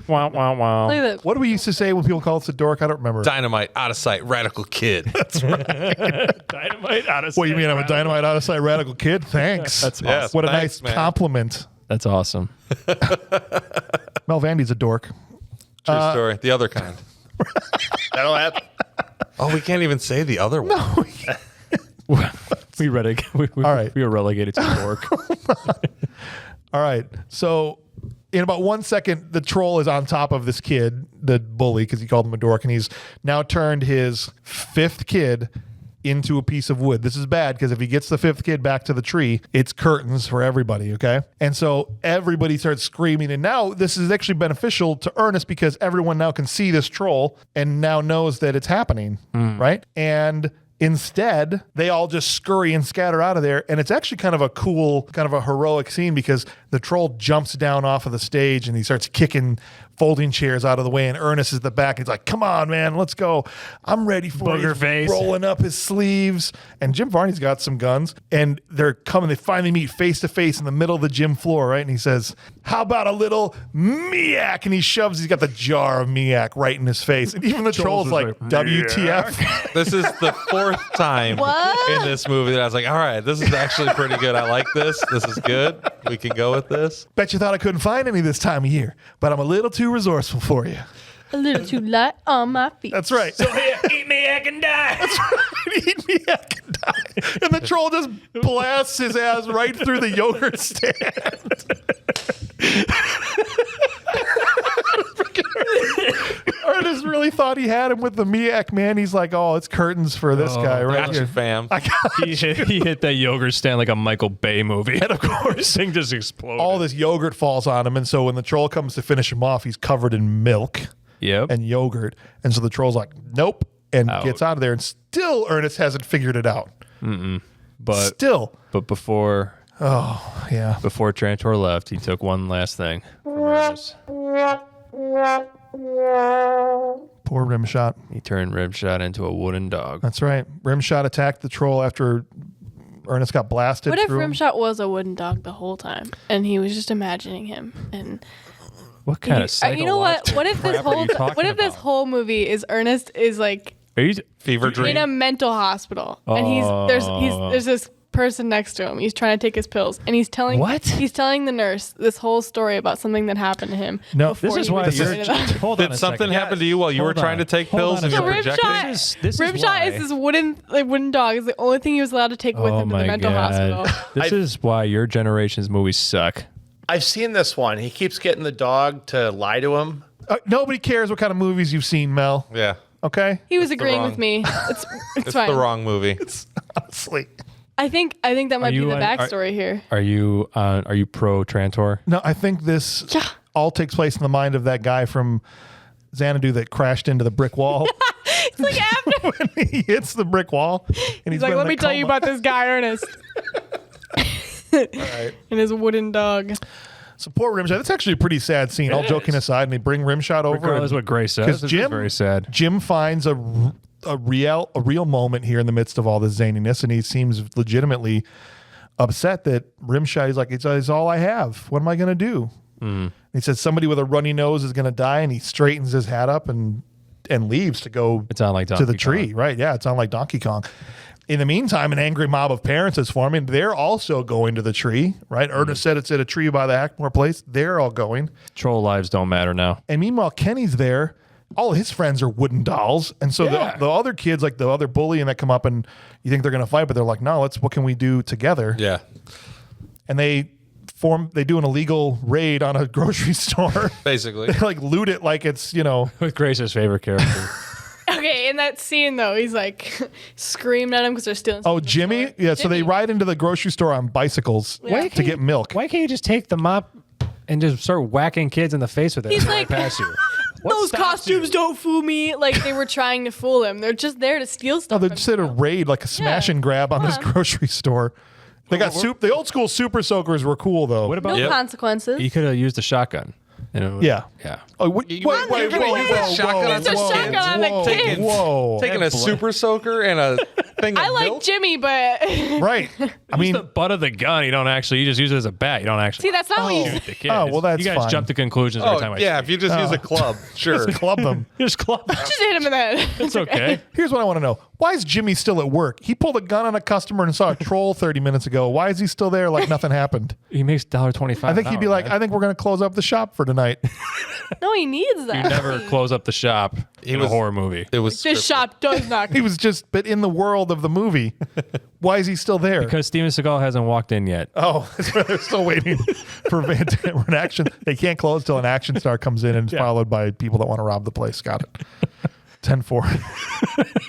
Wow, wow, wow. Look at What do we used to say when people call us a dork? I don't remember. Dynamite, out of sight, radical kid. Dynamite out of What do you mean? I'm a dynamite out of sight radical kid? Thanks. That's Yes. awesome. what a Thanks, nice man. compliment. That's awesome. Mel Vandy's a dork. True story. The other kind. That'll happen. Oh, we can't even say the other one. we All right. We were relegated to dork. All right. So in about 1 second, the troll is on top of this kid, the bully, because he called him a dork, and he's now turned his 5th kid into a piece of wood. This is bad because if he gets the 5th kid back to the tree, it's curtains for everybody, okay? And so everybody starts screaming, and now this is actually beneficial to Ernest because everyone now can see this troll and now knows that it's happening, right? And instead, they all just scurry and scatter out of there. And it's actually kind of a cool, kind of a heroic scene because the troll jumps down off of the stage and he starts kicking folding chairs out of the way. And Ernest is at the back. He's like, "Come on, man, let's go. I'm ready for it." Booger He's face. rolling up his sleeves. And Jim Varney's got some guns. And they're coming. They finally meet face to face in the middle of the gym floor, right? And he says, "How about a little Miak?" And he's got the jar of Miak right in his face. And even the troll's like, "WTF?" This is the 4th time in this movie that I was like, all right, this is actually pretty good. I like this. This is good. We can go with this. Bet you thought I couldn't find any this time of year, but I'm a little too resourceful for you. A little too light on my feet. That's right. So here, eat me, I can die. That's right. Eat me, I can die. And the troll just blasts his ass right through the yogurt stand. Ernest really thought he had him with the Miak, man. He's like, oh, it's curtains for this guy right Got here. you, fam. He hit that yogurt stand like a Michael Bay movie. And of course, thing just exploded. All this yogurt falls on him, and so when the troll comes to finish him off, he's covered in milk Yep. and yogurt. And so the troll's like, nope, and Out. gets out of there. And still Ernest hasn't figured it out. But before Yeah. Trantor left, he took one last thing from Ernest. Poor Rimshot. He turned Rimshot into a wooden dog. That's right. Rimshot attacked the troll after Ernest got blasted. What if through him. Rimshot was a wooden dog the whole time, and he was just imagining him? And What kind of you know what? psychological What if this crap are you whole talking this about? whole movie is Ernest is like Are you Fever dream. in a mental hospital, and there's this person next to him. He's trying to take his pills, and he's telling the nurse this whole story about something that happened to him. No, before This is he why was you're. into that. Hold on Did a something second. happen to you while you were Hold trying on. to take Hold pills on and a you're second. projecting? This is Rimshot why. is this wooden dog. Is the only thing he was allowed to take with Oh him to the my mental hospital. god! This is why your generation's movies suck. I've seen this one. He keeps getting the dog to lie to him. Nobody cares what kind of movies you've seen, Mel. Yeah. Okay? He was the agreeing wrong- with me. It's It's fine. the wrong movie. Honestly. I think that might be you the on- backstory here. Are you pro Trantor? No, I think this all takes place in the mind of that guy from Xanadu that crashed into the brick wall. It's like after When he hits the brick wall. And he's like, been let in me a tell you coma." about this guy Ernest and his wooden dog. So poor Rimshot. It's actually a pretty sad scene. All joking aside, and they bring Rimshot over. Regardless and- what Grace says, Because this is Jim, very sad. Jim finds a real moment here in the midst of all this zaniness, and he seems legitimately upset that Rimshot. He's like, it's all I have. What am I going to do? He says somebody with a runny nose is going to die, and he straightens his hat up and leaves to go It's on like to the Donkey tree. Kong. Right? Yeah, it's on like Donkey Kong. In the meantime, an angry mob of parents is forming. They're also going to the tree. Right? Ernest said it's at a tree by the Hackmore place. They're all going. Troll lives don't matter now. And meanwhile, Kenny's there. All of his friends are wooden dolls. And so the other kids, like the other bully, and that come up and you think they're going to fight, but they're like, no, what can we do together? Yeah. And they do an illegal raid on a grocery store. Basically. They like loot it like it's, With Grace's favorite character. Okay, in that scene though, he's like screaming at him because they're stealing. oh, stuff from the Jimmy? store. Yeah, so they Jimmy. ride into the grocery store on bicycles Why to get milk. Why can't you just take the mop and just start whacking kids in the face with it? He's as they like, pass you. What Those stops costumes you? don't fool me. Like they were trying to fool him. They're just there to steal No, stuff. they from just did a people. raid, like a smash and grab on this Come on. grocery store. They got the old school super soakers were cool though. What about No Yep. consequences. you could have used a shotgun? Yeah. Yeah. Oh, wait, You could've used a shotgun on It's a some shotgun kids. on the whoa, kids. whoa. Taking a super soaker and a thing of I like milk? Jimmy, but Right. I mean, the butt of the gun. You don't actually. You just use it as a bat. You don't actually see, that's not what you. shoot the kid. Oh, well, that's you guys fine. jump to conclusions every time Oh, I yeah. speak. If you just use a club. Sure. club them. Just club. Just hit him in the head. It's okay. Here's what I want to know. Why is Jimmy still at work? He pulled a gun on a customer and saw a troll 30 minutes ago. Why is he still there like nothing happened? He makes $1.25. I think he'd be like, I think we're going to close up the shop for tonight. No, he needs that. you never close up the shop in a was- horror movie It was This scripted. shop does not. He was just, but in the world of the movie, why is he still there? because Steven Seagal hasn't walked in yet. Oh, they're still waiting for an action. They can't close till an action star comes in and is followed by people that want to rob the place. Got it. 10-4.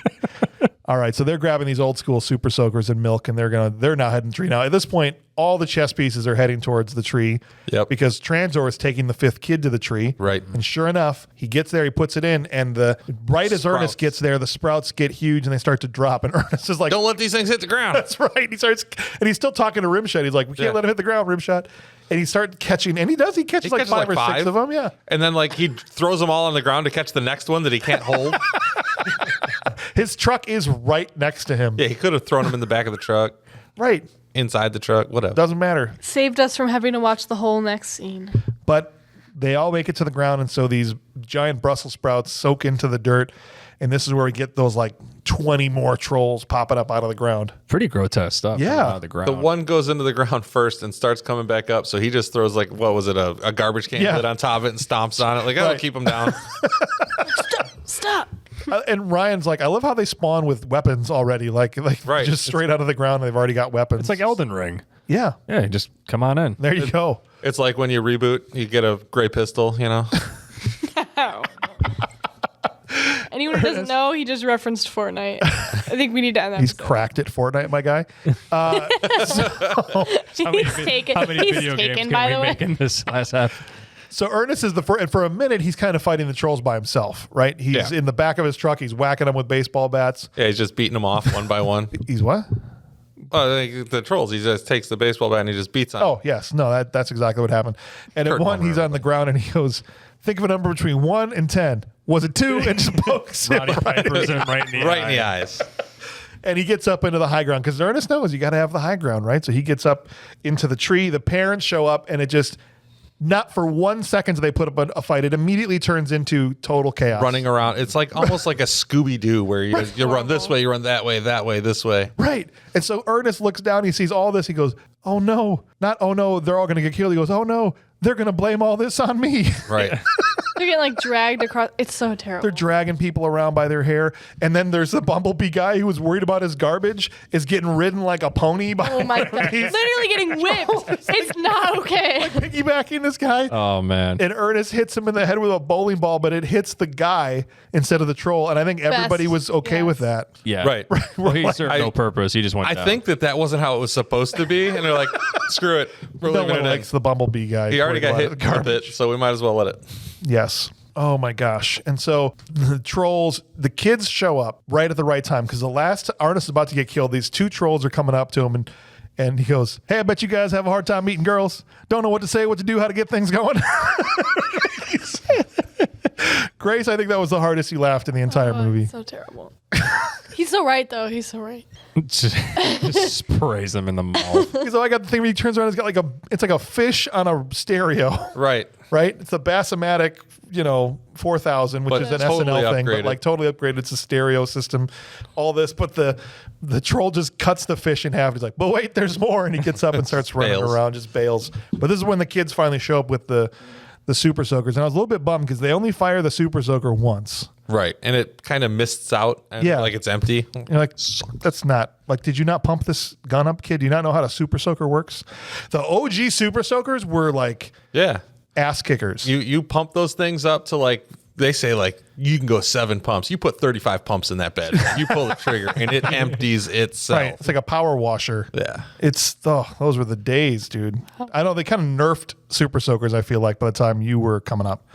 All right, so they're grabbing these old school super soakers and milk, and they're now heading to the tree. Now at this point, all the chess pieces are heading towards the tree. Yep. Because Tranzor is taking the fifth kid to the tree. Right. And sure enough, he gets there, he puts it in, and right as Ernest Sprouts. gets there, the sprouts get huge and they start to drop. And Ernest is like, Don't let these things hit the ground. that's right. He starts, and he's still talking to Rimshot. He's like, we can't Yeah. let him hit the ground, Rimshot. And he starts catching, and he does. He catches like catches five like or six five. of them. Yeah. And then like he throws them all on the ground to catch the next one that he can't hold. His truck is right next to him. Yeah, he could have thrown them in the back of the truck, Right. inside the truck, whatever. Doesn't matter. Saved us from having to watch the whole next scene. But they all make it to the ground, and so these giant Brussels sprouts soak into the dirt, And this is where we get those like 20 more trolls popping up out of the ground. Pretty grotesque stuff. Yeah. coming out of the ground. The one goes into the ground first and starts coming back up. So he just throws like, what was it, a garbage can lid on top of it and stomps on it. Like, that'll keep him down. Stop. And Ryan's like, I love how they spawn with weapons already, like Right. just straight out of the ground. They've already got weapons. It's like Elden Ring. Yeah, Yeah, just come on in. there you go. It's like when you reboot, you get a gray pistol, you know? Oh. Anyone who doesn't know, he just referenced Fortnite. I think we need to end that. He's episode. cracked at Fortnite, my guy. He's taken. How many He's video games taken. can By we the way, make in this last half? So Ernest is the first, and for a minute he's kind of fighting the trolls by himself, right? He's Yeah. in the back of his truck. He's whacking them with baseball bats. Yeah, he's just beating them off one by one. He's what? Like the trolls, he just takes the baseball bat and he just beats on them. Oh yes, no, that's exactly what happened. And at Kurt one, he's Warner. on the ground and he goes, "Think of a number between 1 and 10. Was it 2?" And just pokes him Roddy Piper's in right in the Right in eye. the eyes. And he gets up into the high ground because Ernest knows you got to have the high ground, right? So he gets up into the tree. The parents show up, and it just, not for 1 second do they put up a fight. It immediately turns into total chaos. Running around. It's like almost like a Scooby-Doo where you run this way, you run that way, this way. Right. And so Ernest looks down, he sees all this. He goes, "Oh no, not oh no, they're all going to get killed." He goes, "Oh no, they're going to blame all this on me." Right. they're getting like dragged across. It's so terrible. They're dragging people around by their hair. And then there's the bumblebee guy who was worried about his garbage is getting ridden like a pony by Oh my god! He's Literally getting whipped. It's not okay. piggybacking this guy. Oh man. And Ernest hits him in the head with a bowling ball, but it hits the guy instead of the troll. And I think everybody Best. was okay Yes. with that. Yeah. Right. Well, he served I- no purpose. He just went I down. think that wasn't how it was supposed to be. And they're like, screw it. We're No leaving one it likes in. the bumblebee guy. He already got worried hit about the with it, garbage. so we might as well let it. Yes. Oh my gosh. And so the trolls, the kids show up right at the right time because the last Ernest is about to get killed. These two trolls are coming up to him and he goes, "Hey, I bet you guys have a hard time meeting girls. Don't know what to say, what to do, how to get things going." Grace, I think that was the hardest you laughed in the entire movie. So terrible. He's so right though. He's so right. just sprays him in the mouth. So I got the thing where he turns around, it's got it's like a fish on a stereo, Right. right? It's a Bassamatic, 4000, which But is an totally SNL thing, but upgraded. like totally upgraded. It's a stereo system, all this. But the troll just cuts the fish in half. He's like, "But wait, there's more!" And he gets up and starts running Bails. around, just bails. But this is when the kids finally show up with the super soakers, and I was a little bit bummed because they only fire the super soaker once. Right. And it kind of mists out and Yeah. like it's empty. You're like, that's not like, did you not pump this gun up, kid? Do you not know how a super soaker works? The OG super soakers were like Yeah. ass kickers. You pump those things up to like, they say like you can go 7 pumps. You put 35 pumps in that bed. You pull the trigger and it empties itself. Right. It's like a power washer. Yeah. Those were the days, dude. I know they kind of nerfed super soakers, I feel like, by the time you were coming up.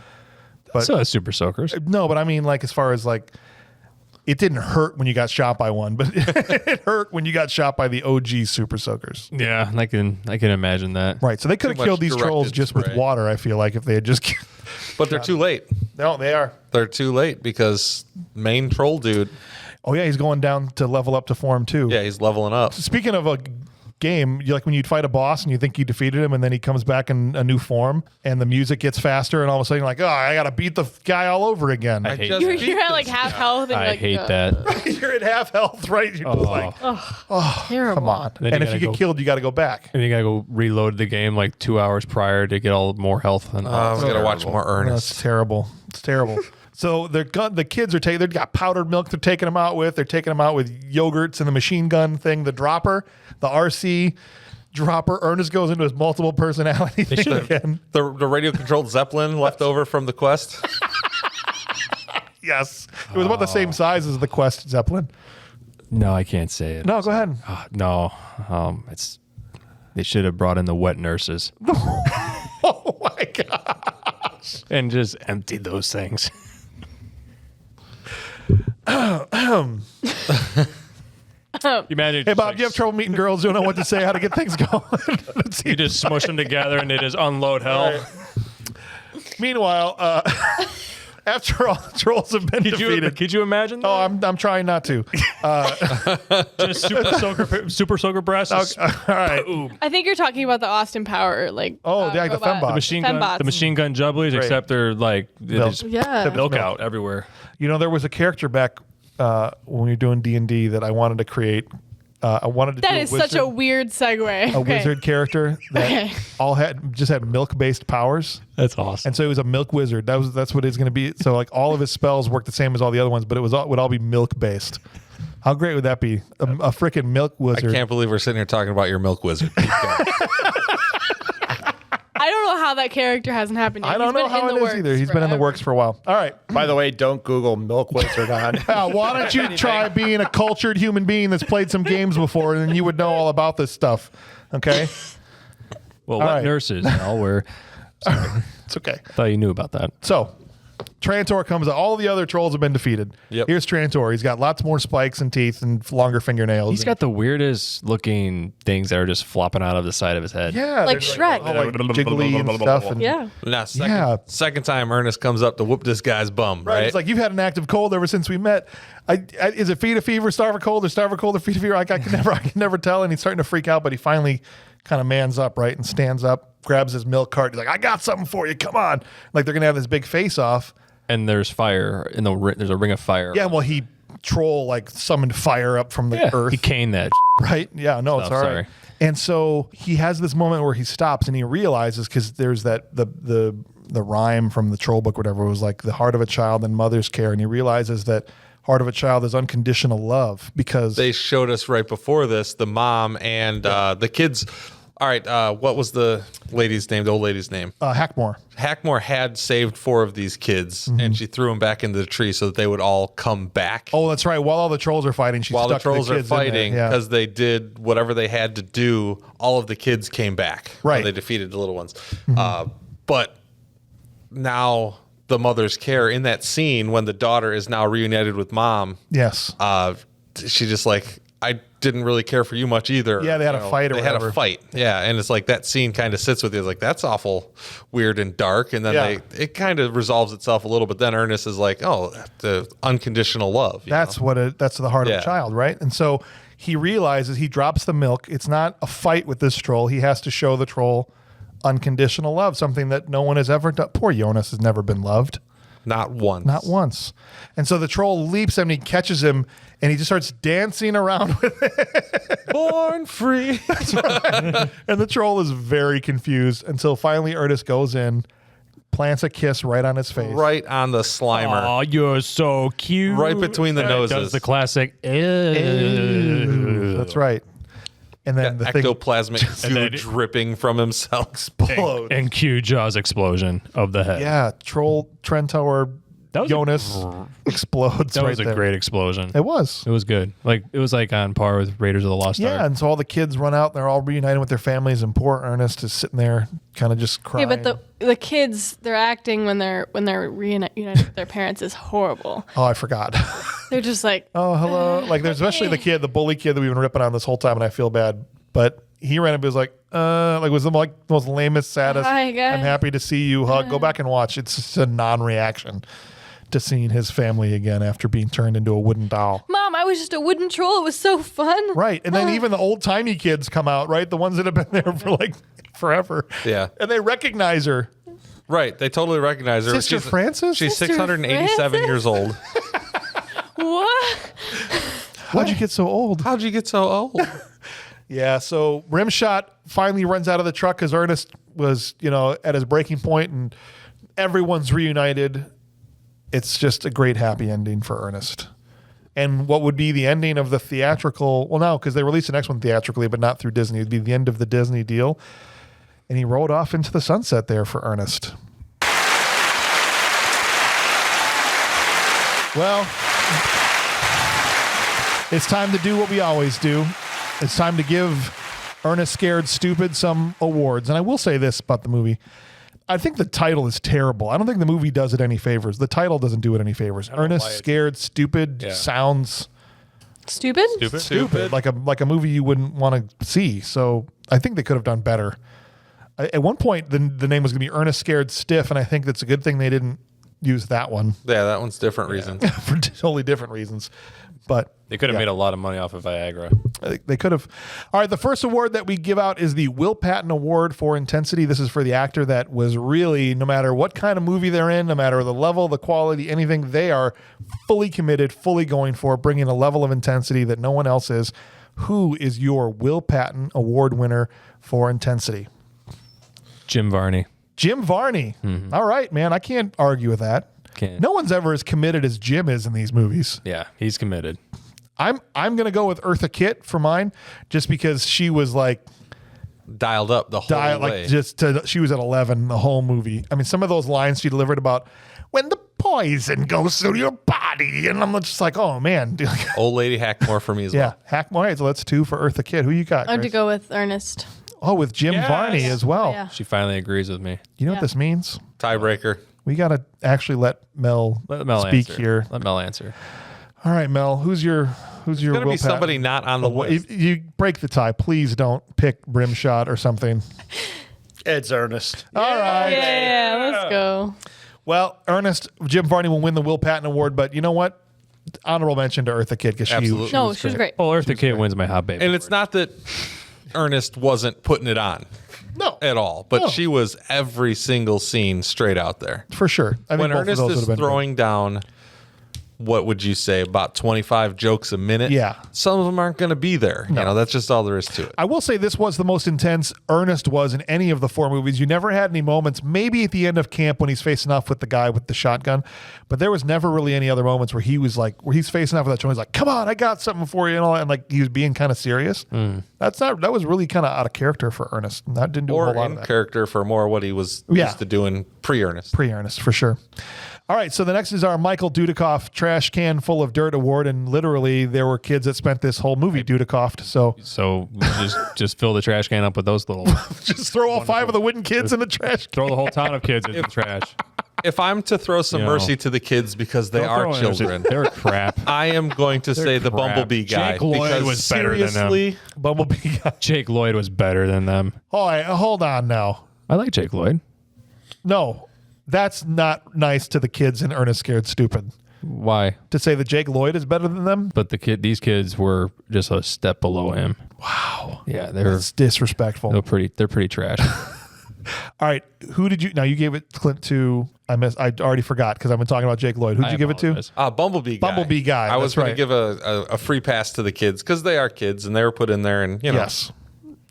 But So that's super soakers. no, but I mean, like, as far as like, it didn't hurt when you got shot by one, but it hurt when you got shot by the OG super soakers. Yeah, I can imagine that. Right. So they could have Too killed much these trolls directed just with spray. water, I feel like, if they had just. But they're too late. No, they are. They're too late because main troll dude, Oh, yeah. He's going down to level up to form two. yeah, he's leveling up. Speaking of a game, you like when you'd fight a boss and you think you defeated him and then he comes back in a new form and the music gets faster and all of a sudden you're like, oh, I got to beat the guy all over again. I hate just- that. You're at like half health. And I you're like, hate "Ugh." that. You're at half health, right? You're just like, Terrible. come on. Then And you if you gotta get go- killed, you got to go back. And you gotta go reload the game like 2 hours prior to get all more health. And I was going to watch more No, Ernest. it's terrible. It's terrible. So the kids are they've got powdered milk they're taking them out with. They're taking them out with yogurts and the machine gun thing, the dropper, the RC dropper. Ernest goes into his multiple personality thing again. The radio controlled Zeppelin left over from the quest. Yes. It was about the same size as the Quest Zeppelin. no, I can't say it. No, go ahead. No, they should have brought in the wet nurses Oh my God. and just emptied those things. Imagine Hey, Bob, do you have trouble meeting girls? Don't know what to say, how to get things going? Let's you see. just smush them together and they just unload hell. Meanwhile, After all the trolls have been defeated. Could you imagine that? Oh, I'm trying not to. Just super soaker breasts. All right. I think you're talking about the Austin Power, like Oh, like the robot. fembots. The machine gun jubblies, except they're like they Milk. just Yeah. milk out everywhere. You know, there was a character back when we were doing D&D that I wanted to create. I wanted to That do is such a weird segue. a wizard character that just had milk-based powers. That's awesome. And so he was a milk wizard. That's what it's going to be. So like all of his spells work the same as all the other ones, but would all be milk-based. How great would that be? A freaking milk I wizard. can't believe we're sitting here talking about your milk wizard. I don't know how that character hasn't happened yet. I don't know how it is either. He's been in the works for a while. All right. By the way, don't Google Milk Wizard on. Why don't you try being a cultured human being that's played some games before, and then you would know all about this stuff. Okay? Well, All what right. nurses? No, we're It's okay. thought you knew about that. So, Trantor comes out. All the other trolls have been defeated. Yep. Here's Trantor. He's got lots more spikes and teeth and longer fingernails. He's got the weirdest looking things that are just flopping out of the side of his head. yeah, Like they're Shrek. all like jiggly and stuff. And Yeah. Now, Yeah. second time Ernest comes up to whoop this guy's bum, Right. right? It's like, you've had an active cold ever since we met. Is it feet of fever, starve of cold, or starve of cold, or feet of fever? I can never tell. And he's starting to freak out, but he finally kind of mans up, right? And stands up, grabs his milk cart. He's like, I got something for you. Come on. Like, they're going to have this big face off. And there's fire in there's a ring of fire. Yeah. Well, he like summoned fire up from the earth. He caned that. Right? Yeah, no, it's all right. sorry. And so he has this moment where he stops and he realizes, because there's that the rhyme from the troll book, whatever, was like the heart of a child and mother's care, and he realizes that heart of a child is unconditional love, because They showed us right before this the mom and the kids. All right, what was the lady's name? The old lady's name? Hackmore. Hackmore had saved 4 of these kids, and she threw them back into the tree so that they would all come back. Oh, that's right. While all the trolls are fighting, she While the stuck trolls are kids in there. fighting, Yeah. because they did whatever they had to do, all of the kids came back. Right. They defeated the little ones. But now the mother's care in that scene when the daughter is now reunited with mom, Yes. she just like, I didn't really care for you much either. Yeah, they had a fight or They had whatever. a fight. Yeah. And it's like that scene kind of sits with you. It's like, that's awful weird and dark. And then Yeah. it kind of resolves itself a little, but then Ernest is like, oh, the unconditional love. you That's know? that's the heart of Yeah. a child, right? And so he realizes, he drops the milk. It's not a fight with this troll. He has to show the troll unconditional love, something that no one has ever done. Poor Jonas has never been loved. Not once. Not once. And so the troll leaps him and he catches him and he just starts dancing around with it. Born free. And the troll is very confused until finally Ernest goes in, plants a kiss right on his face. Right on the Slimer. Oh, you're so cute. Right between the noses. Does the classic. That's right. And then the thing Ectoplasmic goo then- dripping from himself. explodes. And cue Jaws explosion of the head. Yeah, troll Trentor That was Jonas explodes That right was a there. great explosion. It was. It was good. Like it was like on par with Raiders of the Lost Ark. Yeah, and so all the kids run out. They're all reunited with their families, and poor Ernest is sitting there, kind of just crying. Yeah, but the kids, they're acting when they're reunited with their parents is horrible. Oh, I forgot. They're just like, Oh, hello. Like, there's especially the bully kid that we've been ripping on this whole time, and I feel bad. But he ran up and was like was the most lamest, saddest. Hi, guys. I'm happy to see you. Hug. Go back and watch. It's just a non-reaction to seeing his family again after being turned into a wooden doll. Mom, I was just a wooden troll. It was so fun. Right. And then even the old timey kids come out, right? The ones that have been there for like forever. Yeah. And they recognize her. Right. They totally recognize her. Sister Frances? She's Sister 687 Frances? years old. What? How'd you get so old? How'd you get so old? Yeah, so Rimshot finally runs out of the truck because Ernest was, at his breaking point, and everyone's reunited. It's just a great happy ending for Ernest. And what would be the ending of the theatrical, well, no, because they released the next one theatrically, but not through Disney. It would be the end of the Disney deal. And he rode off into the sunset there for Ernest. Well, it's time to do what we always do. It's time to give Ernest Scared Stupid some awards. And I will say this about the movie. I think the title is terrible. I don't think the movie does it any favors. The title doesn't do it any favors. Ernest Scared Stupid sounds Stupid? stupid, like a movie you wouldn't want to see. So I think they could have done better. At one point, the name was going to be Ernest Scared Stiff, and I think that's a good thing they didn't use that one Yeah, that one's different reasons. for totally different reasons. But They could have yeah. made a lot of money off of Viagra. They could have. All right, the first award that we give out is the Will Patton Award for Intensity. This is for the actor that was really, no matter what kind of movie they're in, no matter the level, the quality, anything, they are fully committed, fully going for, bringing a level of intensity that no one else is. Who is your Will Patton Award winner for Intensity? Jim Varney. Jim Varney. All right, man. I can't argue with that. Can't. No one's ever as committed as Jim is in these movies. Yeah, he's committed. I'm going to go with Eartha Kitt for mine, just because she was like Dialed up the whole way. she was at 11 the whole movie. I mean, some of those lines she delivered about when the poison goes through your body, and I'm just like, oh man. Old lady Hackmore for me as Yeah, well. Hackmore. All right, so that's 2 for Eartha Kitt. Who you got? I have to Grace? go with Ernest. Oh, with Jim Varney as well. Yeah. She finally agrees with me. You know what Yeah. this means? Tiebreaker. We got to actually let Mel, Let Mel speak answer. here. Let Mel answer. All right, Mel, who's your It's going to Will be somebody Patton? not on the list. If you break the tie. Please don't pick Rimshot or something. It's Ernest. All right. Yeah, let's go. Well, Ernest, Jim Varney will win the Will Patton Award, but you know what? Honorable mention to Eartha Kitt because Absolutely. No, she was great. Well, Eartha Kitt wins my hot baby. And it's not that Ernest wasn't putting it on No, at all, but No. she was every single scene straight out there. for sure. I think When both of Ernest those is would have been throwing down, what would you say, about 25 jokes a minute? Yeah. Some of them aren't going to be there. You know, that's just all there is to it. I will say this was the most intense Ernest was in any of the 4 movies. You never had any moments, maybe at the end of camp when he's facing off with the guy with the shotgun, but there was never really any other moments where he was like, where he's facing off with that show. He's like, come on, I got something for you. And all that. And like he was being kind of serious. That was really kind of out of character for Ernest. That didn't do a Or whole lot in of that. character for more what he was Yeah. used to doing pre-Ernest. Pre-Ernest, for sure. All right, so the next is our Michael Dudikoff Trash Can Full of Dirt Award, and literally there were kids that spent this whole movie Dudikoffed, so So just fill the trash can up with those little. just throw all 5 of the wooden kids in the trash can. Throw the whole town of kids in the trash. If I'm to throw some You know. mercy to the kids because they Don't are throw in- children, They're crap. I am going to say the crap. Bumblebee guy. Jake Lloyd because was better than them. seriously, Bumblebee guy. Jake Lloyd was better than them. All right, hold on now. I like Jake Lloyd. No, that's not nice to the kids in Ernest Scared Stupid. Why? To say that Jake Lloyd is better than them? But these kids were just a step below him. Wow. Yeah, That's disrespectful. they're pretty trash. All right, who did you? Now you gave it Clint to. I already forgot because I've been talking about Jake Lloyd. Who'd I you give it to? apologize. Bumblebee guy. Bumblebee guy, I was that's going right. to give a free pass to the kids because they are kids and they were put in there, and you know, Yes.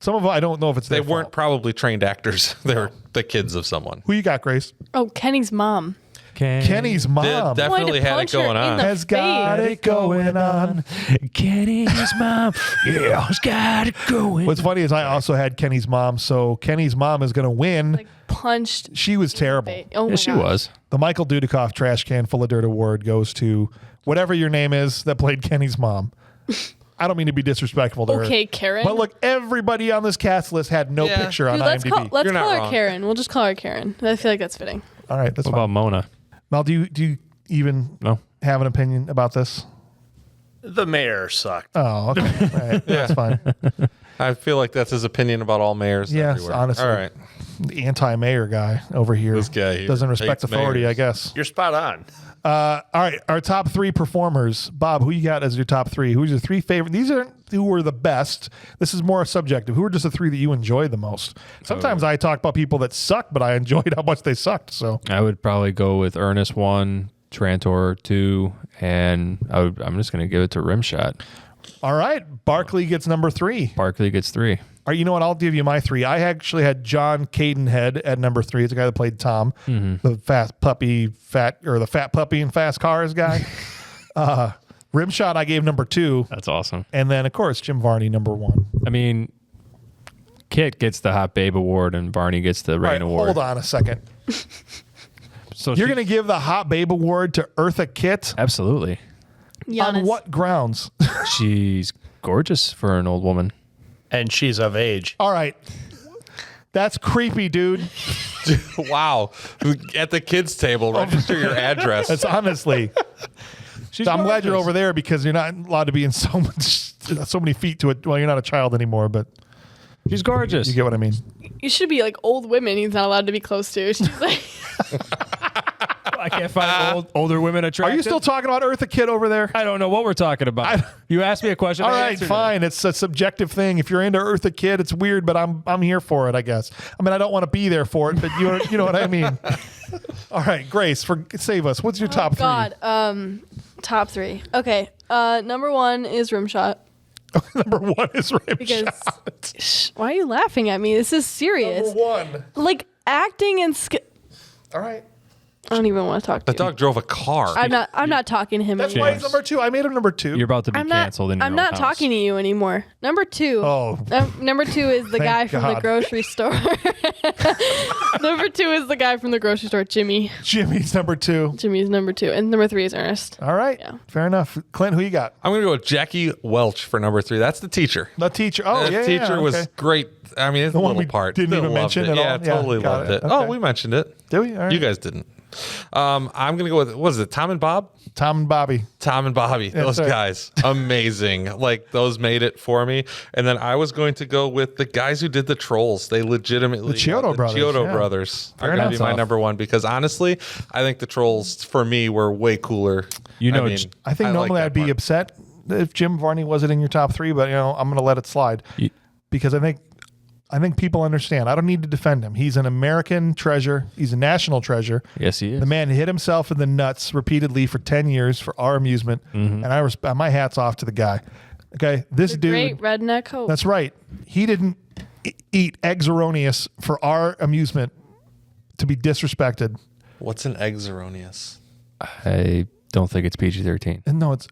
Some of them I don't know if it's they their weren't fault. probably trained actors. They were the kids of someone. Who you got, Grace? Oh, Kenny's mom. Kenny's mom. Definitely had it punch her going in on. the Has got face. it going on. Kenny's mom. Yeah, has got it going. What's funny is I also had Kenny's mom, so Kenny's mom is going to win. Like punched. She was terrible. Oh my Yeah, she gosh. was. The Michael Dudikoff Trash Can Full of Dirt Award goes to whatever your name is that played Kenny's mom. I don't mean to be disrespectful to her. Okay, Karen. But look, everybody on this cast list had no Yeah. picture on Dude, let's IMDb. call You're not her wrong. Karen. We'll just call her Karen. I feel like that's fitting. All right, that's What fine. about Mona? Mel, do you even No. have an opinion about this? The mayor sucked. Oh, okay. All right, that's fine. I feel like that's his opinion about all mayors. Yes, everywhere. honestly. All right. The anti-mayor guy over here. This guy here doesn't respect hates authority, mayors. I guess. You're spot on. All right, our top 3 performers. Bob, who you got as your top 3? Who's your 3 favorite? These aren't who were the best. This is more subjective. Who are just the 3 that you enjoyed the most? Sometimes I talk about people that suck, but I enjoyed how much they sucked. So I would probably go with Ernest 1, Trantor 2, and I'm just going to give it to Rimshot. all right, Barkley gets number 3. Barkley gets 3. All right, you know what? I'll give you my 3. I actually had John Cadenhead at number 3. It's the guy that played Tom, the fat puppy in Fast Cars guy. Rimshot, I gave number 2, That's awesome. and then of course Jim Varney number 1. I mean, Kit gets the Hot Babe Award and Varney gets the All Rain right, Award. hold on a second. So You're she- going to give the Hot Babe Award to Eartha Kitt? Absolutely. On Giannis. what grounds? She's gorgeous for an old woman. And she's of age. All right. That's creepy, dude. Wow. At the kids' table, register your address. That's honestly. I'm glad you're over there because you're not allowed to be in so many feet to it. Well, you're not a child anymore, but She's gorgeous. you get what I mean. You should be like old women he's not allowed to be close to. She's like, I can't can't find older women Are attractive. you still talking about Eartha Kitt over there? I don't know what we're talking about. You asked me a question. All I right, answered it. fine. It's a subjective thing. If you're into Eartha Kitt, it's weird, but I'm here for it, I guess. I mean, I don't want to be there for it, but you know what I mean. All right, Grace, save us. What's your top three? God, top three. Okay, number one is Rimshot. Number one is Rimshot. Because why are you laughing at me? This is serious. Number one. Like acting and All right. I don't even want to talk to The you. dog drove a car. I'm not talking to him That's anymore. why he's number two. I made him number two. You're about to be I'm not. canceled in your I'm own not house. talking to you anymore. Number two. Oh. Number two is the Thank guy from the God. grocery store. Number two is the guy from the grocery store, Jimmy. Jimmy's number two. Jimmy's number two, and number three is Ernest. All right. Yeah. Fair enough. Clint, who you got? I'm gonna go with Jackie Welch for number 3. That's the teacher. The teacher. Oh, The yeah. teacher was okay. great. I mean, it's The a one little we part. didn't Still even loved mention it. at Yeah, all? totally Yeah, got loved it. it. Okay. Oh, we mentioned it. Did we? All right. You guys didn't. I'm gonna go with, what is it, Tom and Bob? Tom and Bobby. Tom and Bobby, those right. guys, amazing. Like, those made it for me. And then I was going to go with the guys who did the Trolls. They legitimately, The Chiodo Brothers, Chiodo yeah. Brothers Fair are going to enough. be my number one, because honestly, I think the Trolls for me were way cooler. You know, I think normally like I'd be that part. upset if Jim Varney wasn't in your top three, but I'm going to let it slide because I think people understand. I don't need to defend him. He's an American treasure. He's a national treasure. Yes, he is. The man hit himself in the nuts repeatedly for 10 years for our amusement, and I respect. My hat's off to the guy. Okay, this dude. Great redneck hope. That's right. He didn't eat eggs erroneous for our amusement to be disrespected. What's an eggs erroneous? I don't think it's PG-13. And no, it's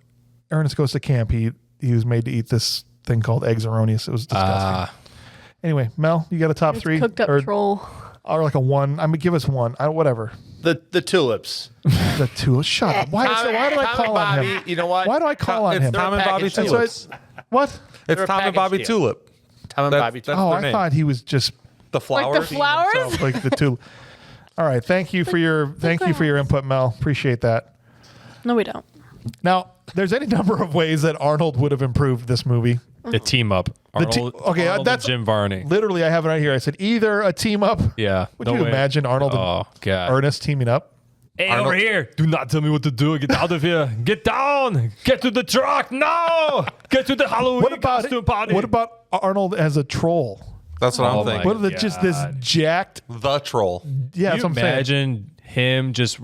Ernest Goes to Camp. He was made to eat this thing called eggs erroneous. It was disgusting. Anyway, Mel, you got a top three? Cooked up troll. Or like a one. I mean, give us one. Whatever. The tulips. The two. Shut up. Why do I Tom call and on Bobby, him? you know what? Why do I call on It's him? Tom and Bobby package deal. Tulips. What? It's They're a Tom and package Bobby deal. Tulip. Tom and That's- Bobby that's Tulip. Oh, their I name. thought he was just The flowers. Like the flowers? like the two. All right. Thank you for your input, Mel. Appreciate that. No, we don't. Now, there's any number of ways that Arnold would have improved this movie. The team up. Arnold, okay, Arnold that's- and Jim Varney. Literally, I have it right here. I said either a team up. Yeah. Would no you way. imagine Arnold and Oh, God. Ernest teaming up? Hey, Arnold- over here. Do not tell me what to do. Get out of here. Get down. Get to the truck. No. Get to the Halloween costume party. What about Arnold as a troll? That's what Oh I'm my thinking. What are the just this God. jacked? The Troll. Yeah, Can that's you what I'm saying. imagine him just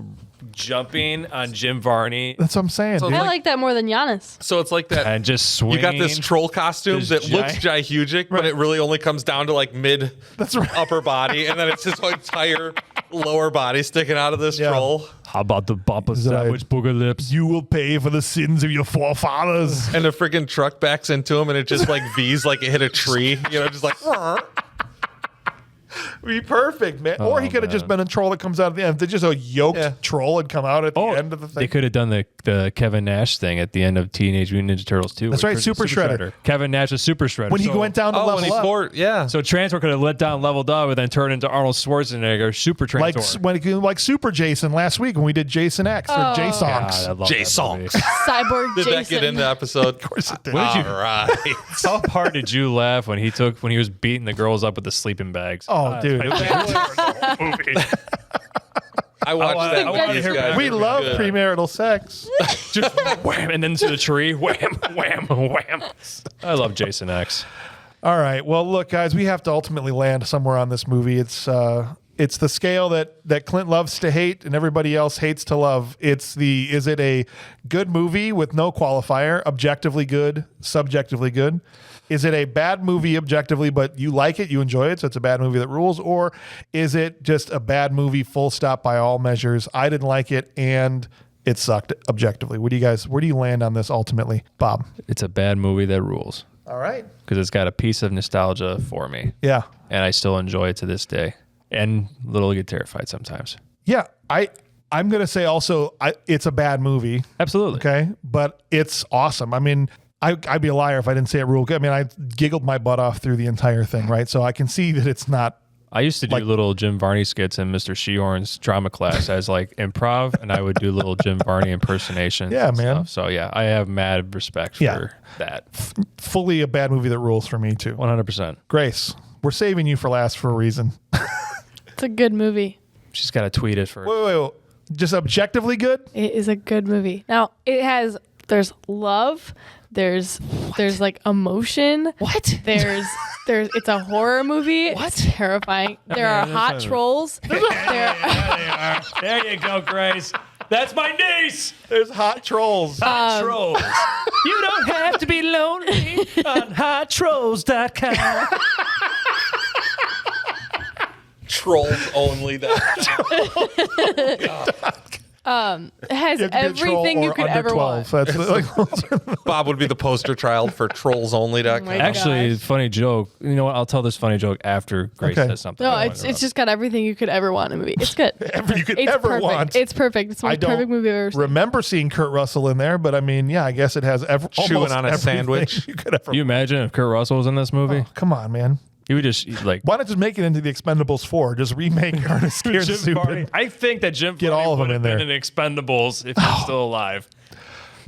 jumping on Jim Varney That's what I'm saying. So dude. I like that more than Giannis. So it's like that. and just swinging? You got this troll costume This that looks gihugic, but it really only comes down to like mid That's right. upper body, and then it's his entire lower body sticking out of this Yeah. troll. How about the bumper right. sandwich booger lips? You will pay for the sins of your forefathers. And the freaking truck backs into him, and it just like V's like it hit a tree, just like. Be perfect, man. Or he could have just been a troll that comes out at the end. If just a yoked troll had come out at the end of the thing. They could have done the Kevin Nash thing at the end of Teenage Mutant Ninja Turtles 2. That's with right, Super Shredder. Kevin Nash is Super Shredder. when he So- went down to Oh, when he level up, floored, yeah. So Transfer could have let down leveled up and then turned into Arnold Schwarzenegger, Super Transfer. like Super Jason last week when we did Jason X or J Songs. J-Songs. Cyborg Did Jason. that get into the episode? Of course it did. What did you- All right. How hard did you laugh when he was beating the girls up with the sleeping bags? Oh, dude. I watched that. I with wanna these hear guys. back. We It was love good. premarital sex. Just wham, and then to the tree. Wham, wham, wham. I love Jason X. All right. Well, look, guys, we have to ultimately land somewhere on this movie. It's the scale that Clint loves to hate and everybody else hates to love. Is it a good movie with no qualifier, objectively good, subjectively good? Is it a bad movie objectively, but you like it, you enjoy it, so it's a bad movie that rules? Or is it just a bad movie, full stop by all measures? I didn't like it and it sucked objectively. Where do you land on this ultimately, Bob? It's a bad movie that rules All right. because it's got a piece of nostalgia for me, Yeah. and I still enjoy it to this day. And little get terrified sometimes. Yeah. I'm going to say also it's a bad movie. Absolutely. Okay. But it's awesome. I mean, I'd be a liar if I didn't say it real good. I mean, I giggled my butt off through the entire thing, right? So I can see that it's not. I used to do little Jim Varney skits in Mr. Sheorn's drama class as like improv, and I would do little Jim Varney impersonations. Yeah, and man. stuff. So yeah, I have mad respect Yeah. for that. Fully a bad movie that rules for me too. 100%. Grace, we're saving you for last for a reason. It's a good movie. She's got to tweet it for. Wait. Just objectively good? It is a good movie. Now there's love, there's like emotion. What? There's it's a horror movie. What? It's terrifying. There are hot trolls. There you go, Grace. That's my niece. There's hot trolls. Hot trolls. You don't have to be lonely on hottrolls.com. Trolls only. It has You have to be a troll everything you or could under ever 12. want. That's like, Bob would be the poster child for trollsonly.com. Oh my Actually, gosh. funny joke. You know what? I'll tell this funny joke after Grace Okay. says something. No, I it's wanna just got everything you could ever want in a movie. It's good. you could It's ever perfect. want. It's perfect. It's the I most perfect don't movie I've ever seen. remember seeing Kurt Russell in there, but I mean, yeah, I guess it has Chewing almost on a everything sandwich. You could ever. Can you imagine if Kurt Russell was in this movie? Come on, man. He would just like Why not just make it into the Expendables 4? Just remake Ernest Scared Stupid. I think that Jim Get all of them would in have there. been in Expendables if he was still alive.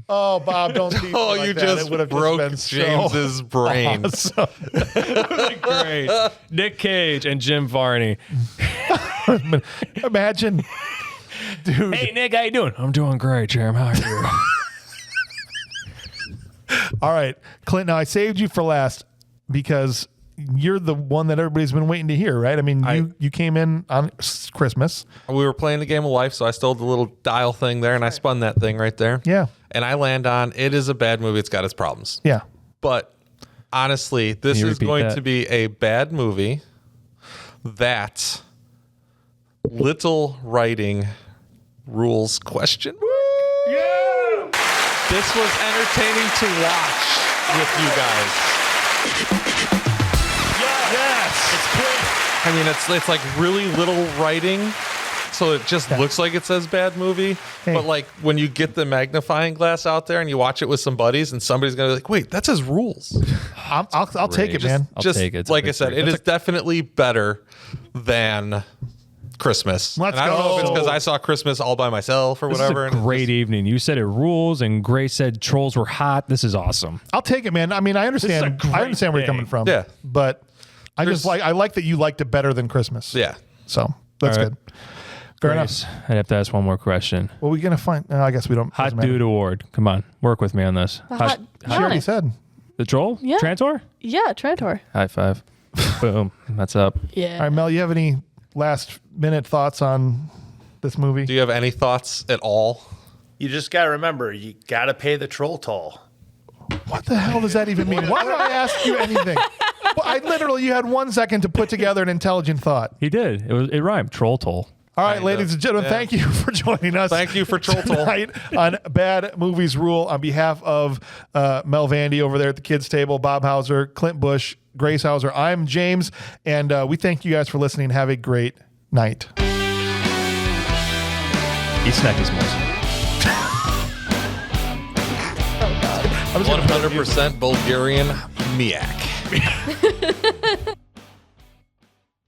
Oh, Bob, don't tease me Oh, like you that. just It would have broke been so James's brain. awesome. Great. Nick Cage and Jim Varney. Imagine, dude. Hey, Nick, how you doing? I'm doing great, Jim. How are you? All right, Clint. Now I saved you for last because you're the one that everybody's been waiting to hear, right? I mean, you came in on Christmas. We were playing the game of life, so I stole the little dial thing there, and I spun that thing right there. Yeah. And I land on, it is a bad movie. It's got its problems. Yeah. But honestly, this you is repeat going that? to be a bad movie that little writing rules question. Yeah. This was entertaining to watch with you guys. Yes. It's quick. I mean, it's like really little writing, so it just looks like it says bad movie. Hey. But like when you get the magnifying glass out there and you watch it with some buddies, and somebody's gonna be like, "Wait, that says rules." I'll take it, man. I'll just take it. It's a like I big said, three. it is definitely better than Christmas. Let's and I don't know if it's go. because I saw Christmas all by myself or This whatever. is a and great evening. You said it rules, and Grace said trolls were hot. This is awesome. I'll take it, man. I mean, I understand. This is a I understand where you're great coming from. Yeah. But I There's- just I like that you liked it better than Christmas. Yeah. So that's All right. good. Fair Grace, enough. I'd have to ask one more question. What are we gonna find? I guess we don't. Hot doesn't matter. Dude Award. Come on, work with me on this. hot- She already Nice. said. The troll? Yeah. Trantor? Yeah, Trantor. High five. Boom. That's up. Yeah. All right, Mel. You have any last minute thoughts on this movie? Do you have any thoughts at all? You just got to remember, you got to pay the troll toll. What the hell does that even mean? Why did I ask you anything? Well, I literally, you had 1 second to put together an intelligent thought. He did. It rhymed. Troll toll. All right, Kinda. ladies and gentlemen, Yeah. thank you for joining us. Thank you for Troll Toll. tonight on Bad Movies Rule. On behalf of Mel Vandy over there at the kids' table, Bob Hauser, Clint Bush, Grace Hauser, I'm James, and we thank you guys for listening. Have a great night. He snacked his most. 100% Bulgarian Miak.